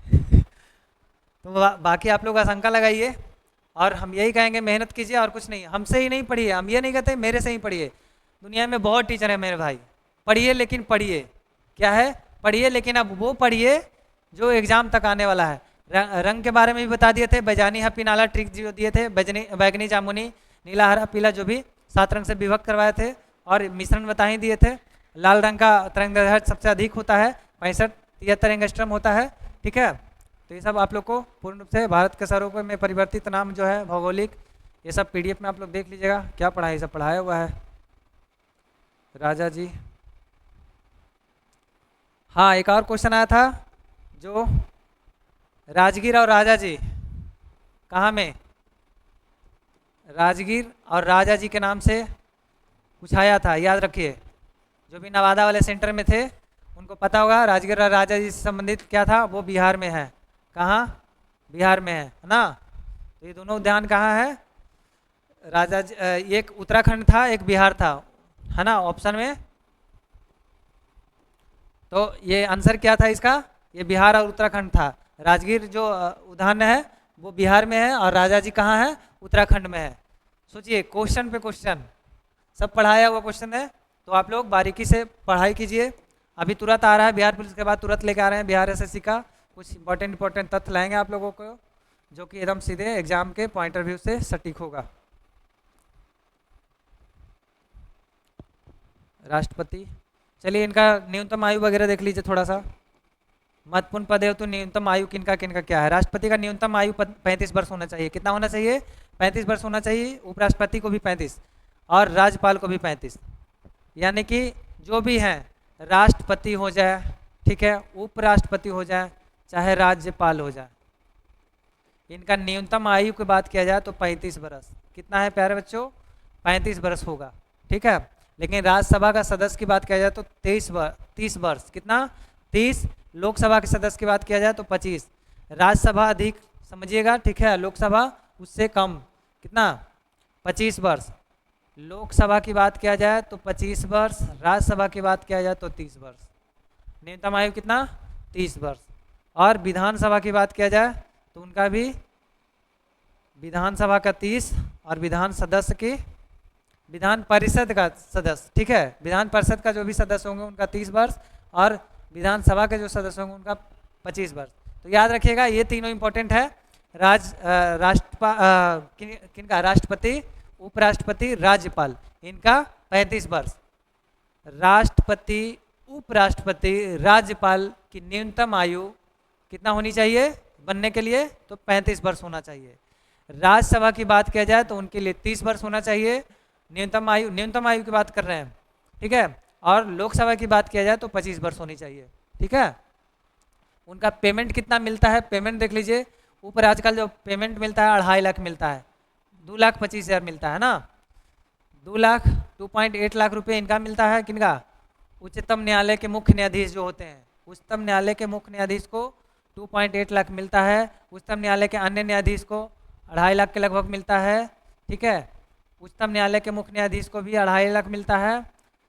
तो बाकी आप लोग आशंका लगाइए, और हम यही कहेंगे मेहनत कीजिए और कुछ नहीं। हमसे ही नहीं पढ़िए, हम ये नहीं कहते मेरे से ही पढ़िए, दुनिया में बहुत टीचर है मेरे भाई, पढ़िए लेकिन पढ़िए, क्या है, पढ़िए लेकिन अब वो पढ़िए जो एग्जाम तक आने वाला है। रंग के बारे में भी बता दिए थे, बैजानी हपी नाला ट्रिक जो दिए थे, बैगनी जामुनी नीला हरा पीला, जो भी 7 रंग से विभक्त करवाए थे, और मिश्रण बता ही दिए थे। लाल रंग का तरंगदैर्घ्य सबसे अधिक होता है, 65-73 एंगस्ट्रम होता है। ठीक है, तो ये सब आप लोग को पूर्ण रूप से भारत के स्वरूप में परिवर्तित नाम जो है भौगोलिक, ये सब PDF में आप लोग देख लीजिएगा, क्या पढ़ाई सब पढ़ाया हुआ है। राजा जी, हाँ एक और क्वेश्चन आया था, जो राजगीर और राजा जी कहाँ में, राजगीर और राजा जी के नाम से कुछ आया था, याद रखिए। जो भी नवादा वाले सेंटर में थे उनको पता होगा, राजगीर और राजा जी से संबंधित क्या था, वो बिहार में है। कहाँ, बिहार में है ना। तो ये दोनों उद्यान कहाँ है, राजा जी, एक उत्तराखंड था, एक बिहार था, है ना ऑप्शन में। तो ये आंसर क्या था इसका, ये बिहार और उत्तराखंड था। राजगीर जो उद्यान है वो बिहार में है, और राजा जी कहाँ है, उत्तराखंड में है। सोचिए, क्वेश्चन पे क्वेश्चन सब पढ़ाया हुआ क्वेश्चन है, तो आप लोग बारीकी से पढ़ाई कीजिए। अभी तुरंत आ रहा है बिहार पुलिस के बाद, तुरंत लेके आ रहे हैं बिहार SSC का कुछ इंपॉर्टेंट तथ्य लाएंगे आप लोगों को, जो कि एकदम सीधे एग्जाम के पॉइंट ऑफ व्यू से सटीक होगा। राष्ट्रपति, चलिए इनका न्यूनतम आयु वगैरह देख लीजिए थोड़ा सा। महत्वपूर्ण पद है तो न्यूनतम आयु किनका किनका क्या है। राष्ट्रपति का न्यूनतम आयु 35 वर्ष होना चाहिए। कितना होना चाहिए, 35 वर्ष होना चाहिए। उपराष्ट्रपति को भी 35 और राज्यपाल को भी 35, यानी कि जो भी हैं, राष्ट्रपति हो जाए, ठीक है, उपराष्ट्रपति हो जाए, चाहे राज्यपाल हो जाए, इनका न्यूनतम आयु की बात किया जाए तो 35 वर्ष। कितना है प्यारे बच्चों, 35 वर्ष होगा। ठीक है, लेकिन राज्यसभा का सदस्य की बात किया जाए तो 30 वर्ष। कितना, 30। लोकसभा के सदस्य की बात किया जाए तो 25। राज्यसभा अधिक समझिएगा, ठीक है, लोकसभा उससे कम। कितना, 25 वर्ष। लोकसभा की बात किया जाए तो 25 वर्ष, राज्यसभा की बात किया जाए तो 30 वर्ष। न्यूनतम आयु कितना, 30 वर्ष। और विधानसभा की बात किया जाए तो उनका भी, विधानसभा का 30, और विधान सदस्य की, विधान परिषद का सदस्य, ठीक है, विधान परिषद का जो भी सदस्य होंगे उनका 30 वर्ष, और विधानसभा के जो सदस्य होंगे उनका 25 वर्ष। तो याद रखिएगा ये तीनों इंपॉर्टेंट है। किनका, राष्ट्रपति, उपराष्ट्रपति, राज्यपाल, इनका 35 वर्ष। राष्ट्रपति, उपराष्ट्रपति, राज्यपाल की न्यूनतम आयु कितना होनी चाहिए बनने के लिए, तो 35 वर्ष होना चाहिए। राज्यसभा की बात किया जाए तो उनके लिए 30 वर्ष होना चाहिए न्यूनतम आयु की बात कर रहे हैं, ठीक है। और लोकसभा की बात किया जाए तो 25 वर्ष होनी चाहिए, ठीक है। उनका पेमेंट कितना मिलता है, पेमेंट देख लीजिए। ऊपर आजकल जो पेमेंट मिलता है 2.5 लाख मिलता है, 2,25,000 मिलता है ना। 2.8 लाख रुपये इनका मिलता है। किनका, उच्चतम न्यायालय के मुख्य न्यायाधीश जो होते हैं, उच्चतम न्यायालय के मुख्य न्यायाधीश को 2.8 लाख मिलता है। उच्चतम न्यायालय के अन्य न्यायाधीश को 2.5 लाख के लगभग मिलता है, ठीक है। उच्चतम न्यायालय के मुख्य न्यायाधीश को भी 2.5 लाख मिलता है।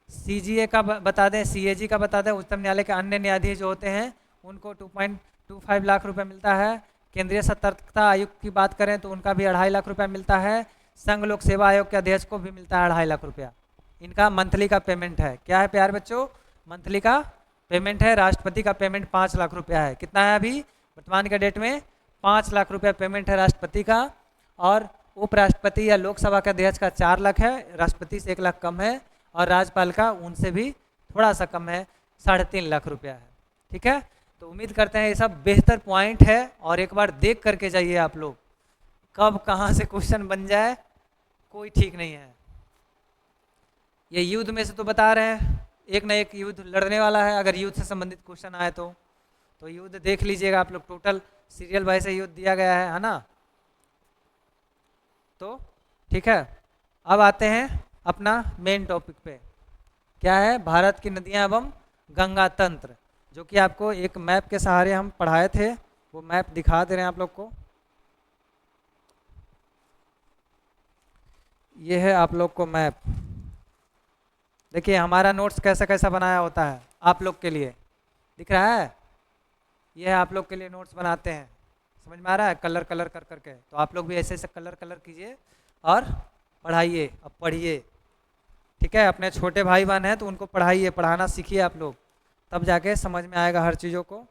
CGA का बता दें, CAG का बता दें, उच्चतम न्यायालय के अन्य न्यायाधीश जो होते हैं उनको 2.25 लाख रुपए मिलता है। केंद्रीय सतर्कता आयोग की बात करें तो उनका भी 2.5 लाख रुपया मिलता है। संघ लोक सेवा आयोग के अध्यक्ष को भी मिलता है 2.5 लाख रुपया। इनका मंथली का पेमेंट है। क्या है प्यारे बच्चों, मंथली का पेमेंट है। राष्ट्रपति का पेमेंट 5 लाख रुपया है। कितना है अभी वर्तमान के डेट में, 5 लाख रुपया पेमेंट है राष्ट्रपति का। और उपराष्ट्रपति या लोकसभा का अध्यक्ष का 4 लाख है, राष्ट्रपति से 1 लाख कम है, और राज्यपाल का उनसे भी थोड़ा सा कम है, 3.5 लाख रुपया है। ठीक है, तो उम्मीद करते हैं ये सब बेहतर पॉइंट है, और एक बार देख करके जाइए आप लोग, कब कहाँ से क्वेश्चन बन जाए कोई ठीक नहीं है। ये युद्ध में से तो बता रहे हैं, एक ना एक युद्ध लड़ने वाला है, अगर युद्ध से संबंधित क्वेश्चन आए तो युद्ध देख लीजिएगा आप लोग, टोटल सीरियल वाइज से युद्ध दिया गया है ना। तो ठीक है, अब आते हैं अपना मेन टॉपिक पे, क्या है, भारत की नदियां एवं गंगा तंत्र, जो कि आपको एक मैप के सहारे हम पढ़ाए थे, वो मैप दिखा दे रहे हैं आप लोग को। ये है आप लोग को मैप, देखिए हमारा नोट्स कैसा कैसा बनाया होता है आप लोग के लिए, दिख रहा है, ये है आप लोग के लिए नोट्स बनाते हैं, समझ में आ रहा है, कलर कलर कर करके, तो आप लोग भी ऐसे ऐसे कलर कलर कीजिए और पढ़ाइए, अब पढ़िए। ठीक है, अपने छोटे भाई बहन हैं तो उनको पढ़ाइए, पढ़ाना सीखिए आप लोग, तब जाके समझ में आएगा हर चीज़ों को,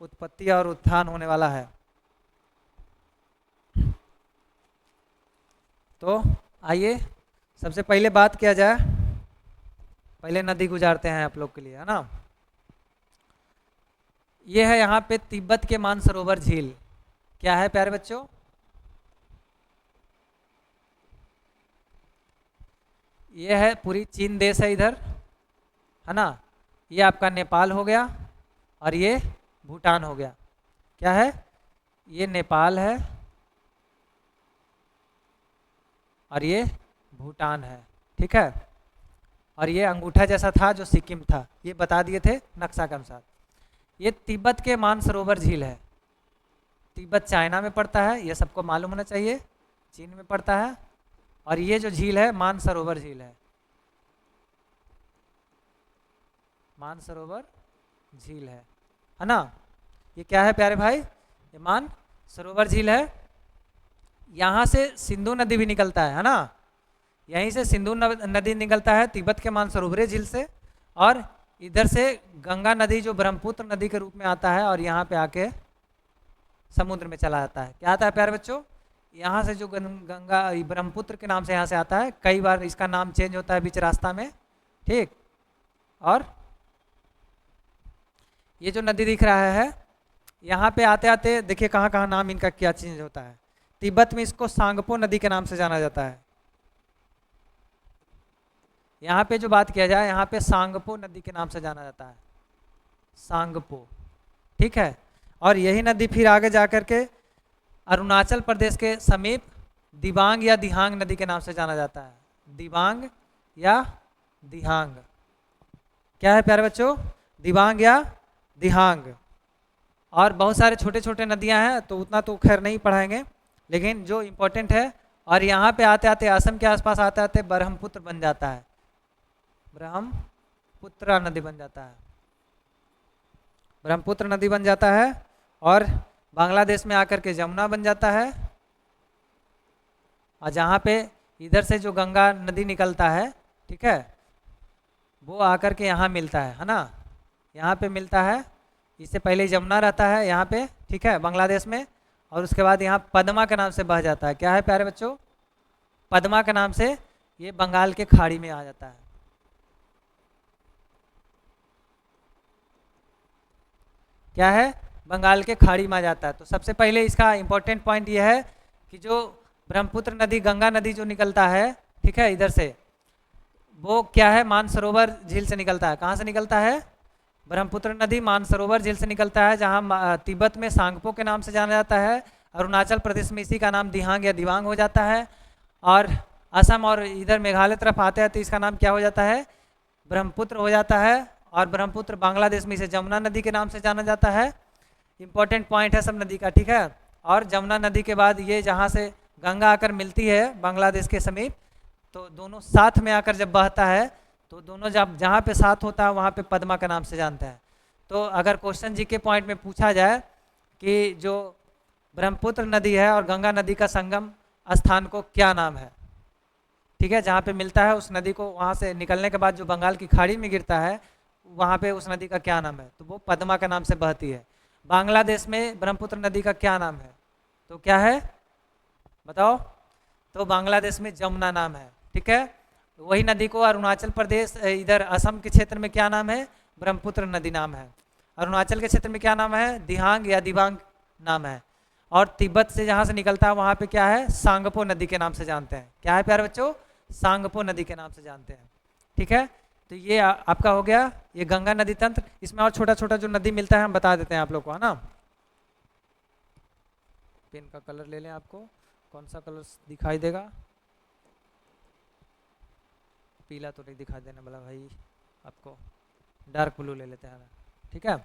उत्पत्ति और उत्थान होने वाला है। तो आइए सबसे पहले बात किया जाए, पहले नदी गुजारते हैं आप लोग के लिए, है ना। ये है यहाँ पे तिब्बत के मानसरोवर झील, क्या है प्यारे बच्चों, ये है पूरी चीन देश है इधर, है ना, ये आपका नेपाल हो गया, और ये भूटान हो गया, क्या है, ये नेपाल है और ये भूटान है। ठीक है, और ये अंगूठा जैसा था जो सिक्किम था, ये बता दिए थे नक्शा के अनुसार। ये तिब्बत के मानसरोवर झील है, तिब्बत चाइना में पड़ता है, ये सबको मालूम होना चाहिए, चीन में पड़ता है, और ये जो झील है मानसरोवर झील है, मानसरोवर झील है ना। ये क्या है प्यारे भाई, ये मानसरोवर झील है, यहाँ से सिंधु नदी भी निकलता है ना, यहीं से सिंधु नदी निकलता है तिब्बत के मानसरोवर झील से, और इधर से गंगा नदी जो ब्रह्मपुत्र नदी के रूप में आता है, और यहाँ पे आके समुद्र में चला जाता है। क्या आता है प्यारे बच्चों, यहाँ से जो गंगा ब्रह्मपुत्र के नाम से यहाँ से आता है, कई बार इसका नाम चेंज होता है बीच रास्ता में, ठीक। और ये जो नदी दिख रहा है, यहाँ पे आते आते देखिए कहाँ कहाँ नाम इनका क्या चेंज होता है। तिब्बत में इसको सांगपो नदी के नाम से जाना जाता है, यहाँ पे जो बात किया जाए, यहाँ पे सांगपो नदी के नाम से जाना जाता है, सांगपो, ठीक है। और यही नदी फिर आगे जा कर के अरुणाचल प्रदेश के समीप दिबांग या दिहांग नदी के नाम से जाना जाता है, दिबांग या दिहांग, क्या है प्यारे बच्चों, दिबांग या दिहांग। और बहुत सारे छोटे छोटे नदियां हैं, तो उतना तो खैर नहीं पढ़ाएंगे, लेकिन जो इम्पोर्टेंट है, और यहाँ पे आते आते असम के आसपास आते आते ब्रह्मपुत्र बन जाता है, ब्रह्मपुत्र नदी बन जाता है, ब्रह्मपुत्र नदी बन जाता है, और बांग्लादेश में आकर के जमुना बन जाता है, और जहाँ पे इधर से जो गंगा नदी निकलता है, ठीक है, वो आकर के यहाँ मिलता है ना, यहाँ पे मिलता है, इससे पहले जमुना रहता है यहाँ पे, ठीक है, बांग्लादेश में, और उसके बाद यहाँ पद्मा के नाम से बह जाता है, क्या है प्यारे बच्चों, पद्मा के नाम से ये बंगाल के खाड़ी में आ जाता है। क्या है, बंगाल के खाड़ी में आ जाता है। तो सबसे पहले इसका इम्पोर्टेंट पॉइंट ये है कि जो ब्रह्मपुत्र नदी, गंगा नदी जो निकलता है, ठीक है, इधर से, वो क्या है, मानसरोवर झील से निकलता है। कहाँ से निकलता है, ब्रह्मपुत्र नदी मानसरोवर झील से निकलता है, जहाँ तिब्बत में सांगपो के नाम से जाना जाता है, अरुणाचल प्रदेश में इसी का नाम दिहांग या दिवांग हो जाता है, और असम और इधर मेघालय तरफ आते हैं तो इसका नाम क्या हो जाता है, ब्रह्मपुत्र हो जाता है, और ब्रह्मपुत्र बांग्लादेश में इसे जमुना नदी के नाम से जाना जाता है। इंपॉर्टेंट पॉइंट है सब नदी का, ठीक है। और जमुना नदी के बाद ये जहाँ से गंगा आकर मिलती है बांग्लादेश के समीप, तो दोनों साथ में आकर जब बहता है, तो दोनों जब जहाँ पे साथ होता है वहाँ पे पद्मा के नाम से जानते हैं। तो अगर क्वेश्चन जी के पॉइंट में पूछा जाए कि जो ब्रह्मपुत्र नदी है और गंगा नदी का संगम स्थान को क्या नाम है, ठीक है, जहाँ पे मिलता है उस नदी को, वहाँ से निकलने के बाद जो बंगाल की खाड़ी में गिरता है, वहाँ पे उस नदी का क्या नाम है, तो वो पद्मा के नाम से बहती है। बांग्लादेश में ब्रह्मपुत्र नदी का क्या नाम है, तो क्या है बताओ, तो बांग्लादेश में जमुना नाम है, ठीक है। वही नदी को अरुणाचल प्रदेश इधर असम के क्षेत्र में क्या नाम है, ब्रह्मपुत्र नदी नाम है। अरुणाचल के क्षेत्र में क्या नाम है, दिहांग या दिबांग नाम है। और तिब्बत से जहाँ से निकलता है वहाँ पे क्या है, सांगपो नदी के नाम से जानते हैं। क्या है प्यारे बच्चों, सांगपो नदी के नाम से जानते हैं, ठीक है। तो ये आपका हो गया ये गंगा नदी तंत्र। इसमें और छोटा छोटा जो नदी मिलता है हम बता देते हैं आप लोग को, है ना। पेन का कलर ले लें, आपको कौन सा कलर दिखाई देगा, पीला तो नहीं दिखाई देने वाला भाई, आपको डार्क ब्लू ले लेते हैं, ठीक है।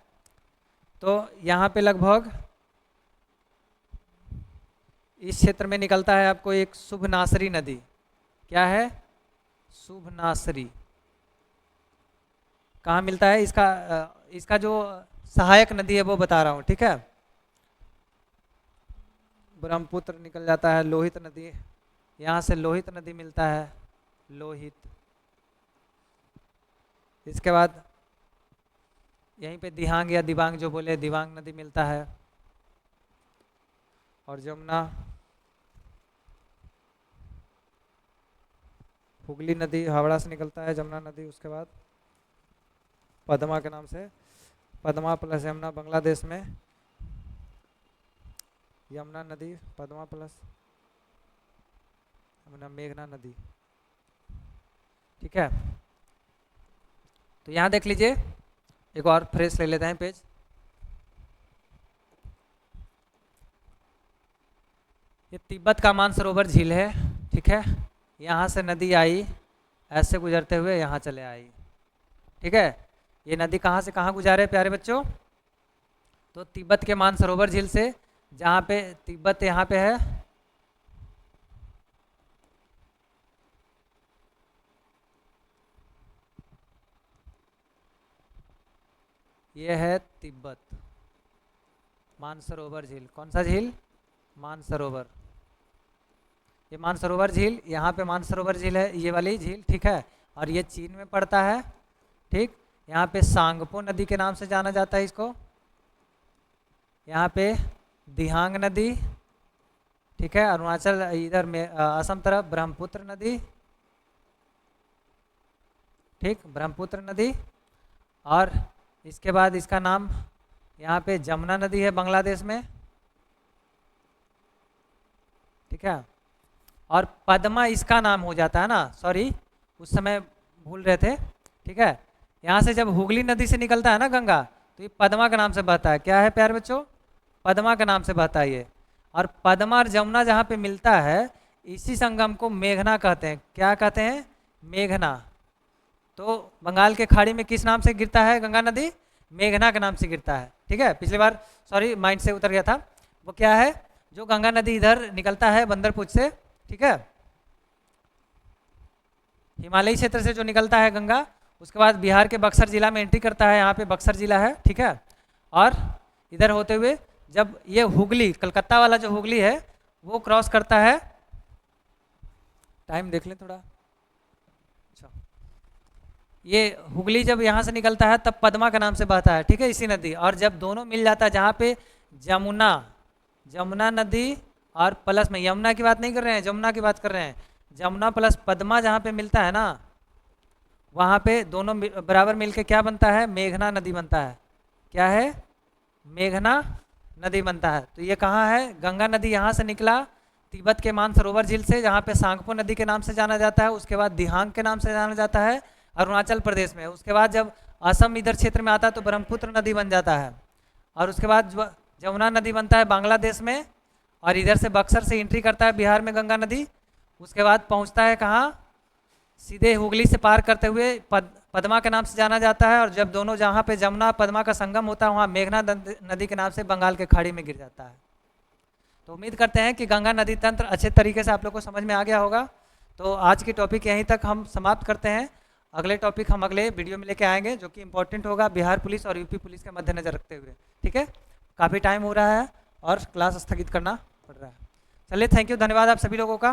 तो यहाँ पे लगभग इस क्षेत्र में निकलता है आपको एक शुभनासरी नदी। क्या है, शुभनासरी। कहाँ मिलता है इसका जो सहायक नदी है वो बता रहा हूँ, ठीक है। ब्रह्मपुत्र निकल जाता है, लोहित नदी, यहाँ से लोहित नदी मिलता है, लोहित। इसके बाद यहीं पे दिहांग या दिबांग जो बोले, दिबांग नदी मिलता है। और जमुना, हुगली नदी हावड़ा से निकलता है, जमुना नदी। उसके बाद पद्मा के नाम से, पद्मा प्लस यमुना बांग्लादेश में, यमुना नदी, पद्मा प्लस यमुना, मेघना नदी, ठीक है। तो यहाँ देख लीजिए, एक और फ्रेश ले लेते हैं पेज। ये तिब्बत का मानसरोवर झील है, ठीक है। यहाँ से नदी आई, ऐसे गुजरते हुए यहाँ चले आई, ठीक है। ये नदी कहाँ से कहाँ गुजारे प्यारे बच्चों, तो तिब्बत के मानसरोवर झील से, जहाँ पे तिब्बत यहाँ पे है, ये है तिब्बत मानसरोवर झील। कौन सा झील, मानसरोवर। ये मानसरोवर झील, यहाँ पे मानसरोवर झील है, ये वाली झील, ठीक है। और ये चीन में पड़ता है, ठीक। यहाँ पे सांगपो नदी के नाम से जाना जाता है इसको। यहाँ पे दिहांग नदी, ठीक है। अरुणाचल इधर में असम तरफ ब्रह्मपुत्र नदी, ठीक, ब्रह्मपुत्र नदी। और इसके बाद इसका नाम यहाँ पे जमुना नदी है बांग्लादेश में, ठीक है। और पद्मा इसका नाम हो जाता है ना, सॉरी उस समय भूल रहे थे, ठीक है। यहाँ से जब हुगली नदी से निकलता है ना गंगा, तो ये पद्मा के नाम से बहता है। क्या है प्यारे बच्चों, पद्मा के नाम से बहता है ये। और पद्मा और जमुना जहाँ पे मिलता है, इसी संगम को मेघना कहते हैं। क्या कहते हैं, मेघना। तो बंगाल के खाड़ी में किस नाम से गिरता है गंगा नदी, मेघना के नाम से गिरता है, ठीक है। पिछली बार सॉरी माइंड से उतर गया था। वो क्या है, जो गंगा नदी इधर निकलता है बंदरपुर से, ठीक है, हिमालयी क्षेत्र से जो निकलता है गंगा, उसके बाद बिहार के बक्सर जिला में एंट्री करता है, यहाँ पे बक्सर जिला है, ठीक है। और इधर होते हुए जब ये हुगली, कलकत्ता वाला जो हुगली है वो क्रॉस करता है, टाइम देख लें थोड़ा, अच्छा, ये हुगली जब यहाँ से निकलता है तब पद्मा के नाम से बहता है, ठीक है, इसी नदी। और जब दोनों मिल जाता है, जहाँ पे जमुना, जमुना नदी और प्लस में, यमुना की बात नहीं कर रहे हैं, जमुना की बात कर रहे हैं, जमुना प्लस पद्मा जहाँ पे मिलता है ना, वहाँ पे दोनों बराबर मिलके क्या बनता है, मेघना नदी बनता है। क्या है, मेघना नदी बनता है। तो ये कहाँ है, गंगा नदी यहाँ से निकला तिब्बत के मानसरोवर झील से, जहाँ पे सांगपो नदी के नाम से जाना जाता है। उसके बाद दिहांग के नाम से जाना जाता है अरुणाचल प्रदेश में। उसके बाद जब असम इधर क्षेत्र में आता है तो ब्रह्मपुत्र नदी बन जाता है। और उसके बाद जमुना नदी बनता है बांग्लादेश में, और इधर से बक्सर से एंट्री करता है बिहार में गंगा नदी। उसके बाद पहुँचता है कहाँ, सीधे हुगली से पार करते हुए पद्मा के नाम से जाना जाता है। और जब दोनों जहाँ पे जमुना पद्मा का संगम होता है, वहाँ मेघना नदी के नाम से बंगाल के खाड़ी में गिर जाता है। तो उम्मीद करते हैं कि गंगा नदी तंत्र अच्छे तरीके से आप लोग को समझ में आ गया होगा। तो आज की टॉपिक यहीं तक हम समाप्त करते हैं। अगले टॉपिक हम अगले वीडियो में लेके आएंगे, जो कि इंपॉर्टेंट होगा बिहार पुलिस और यूपी पुलिस के मद्देनजर रखते हुए, ठीक है। काफ़ी टाइम हो रहा है और क्लास स्थगित करना पड़ रहा है। चलिए, थैंक यू, धन्यवाद आप सभी लोगों का।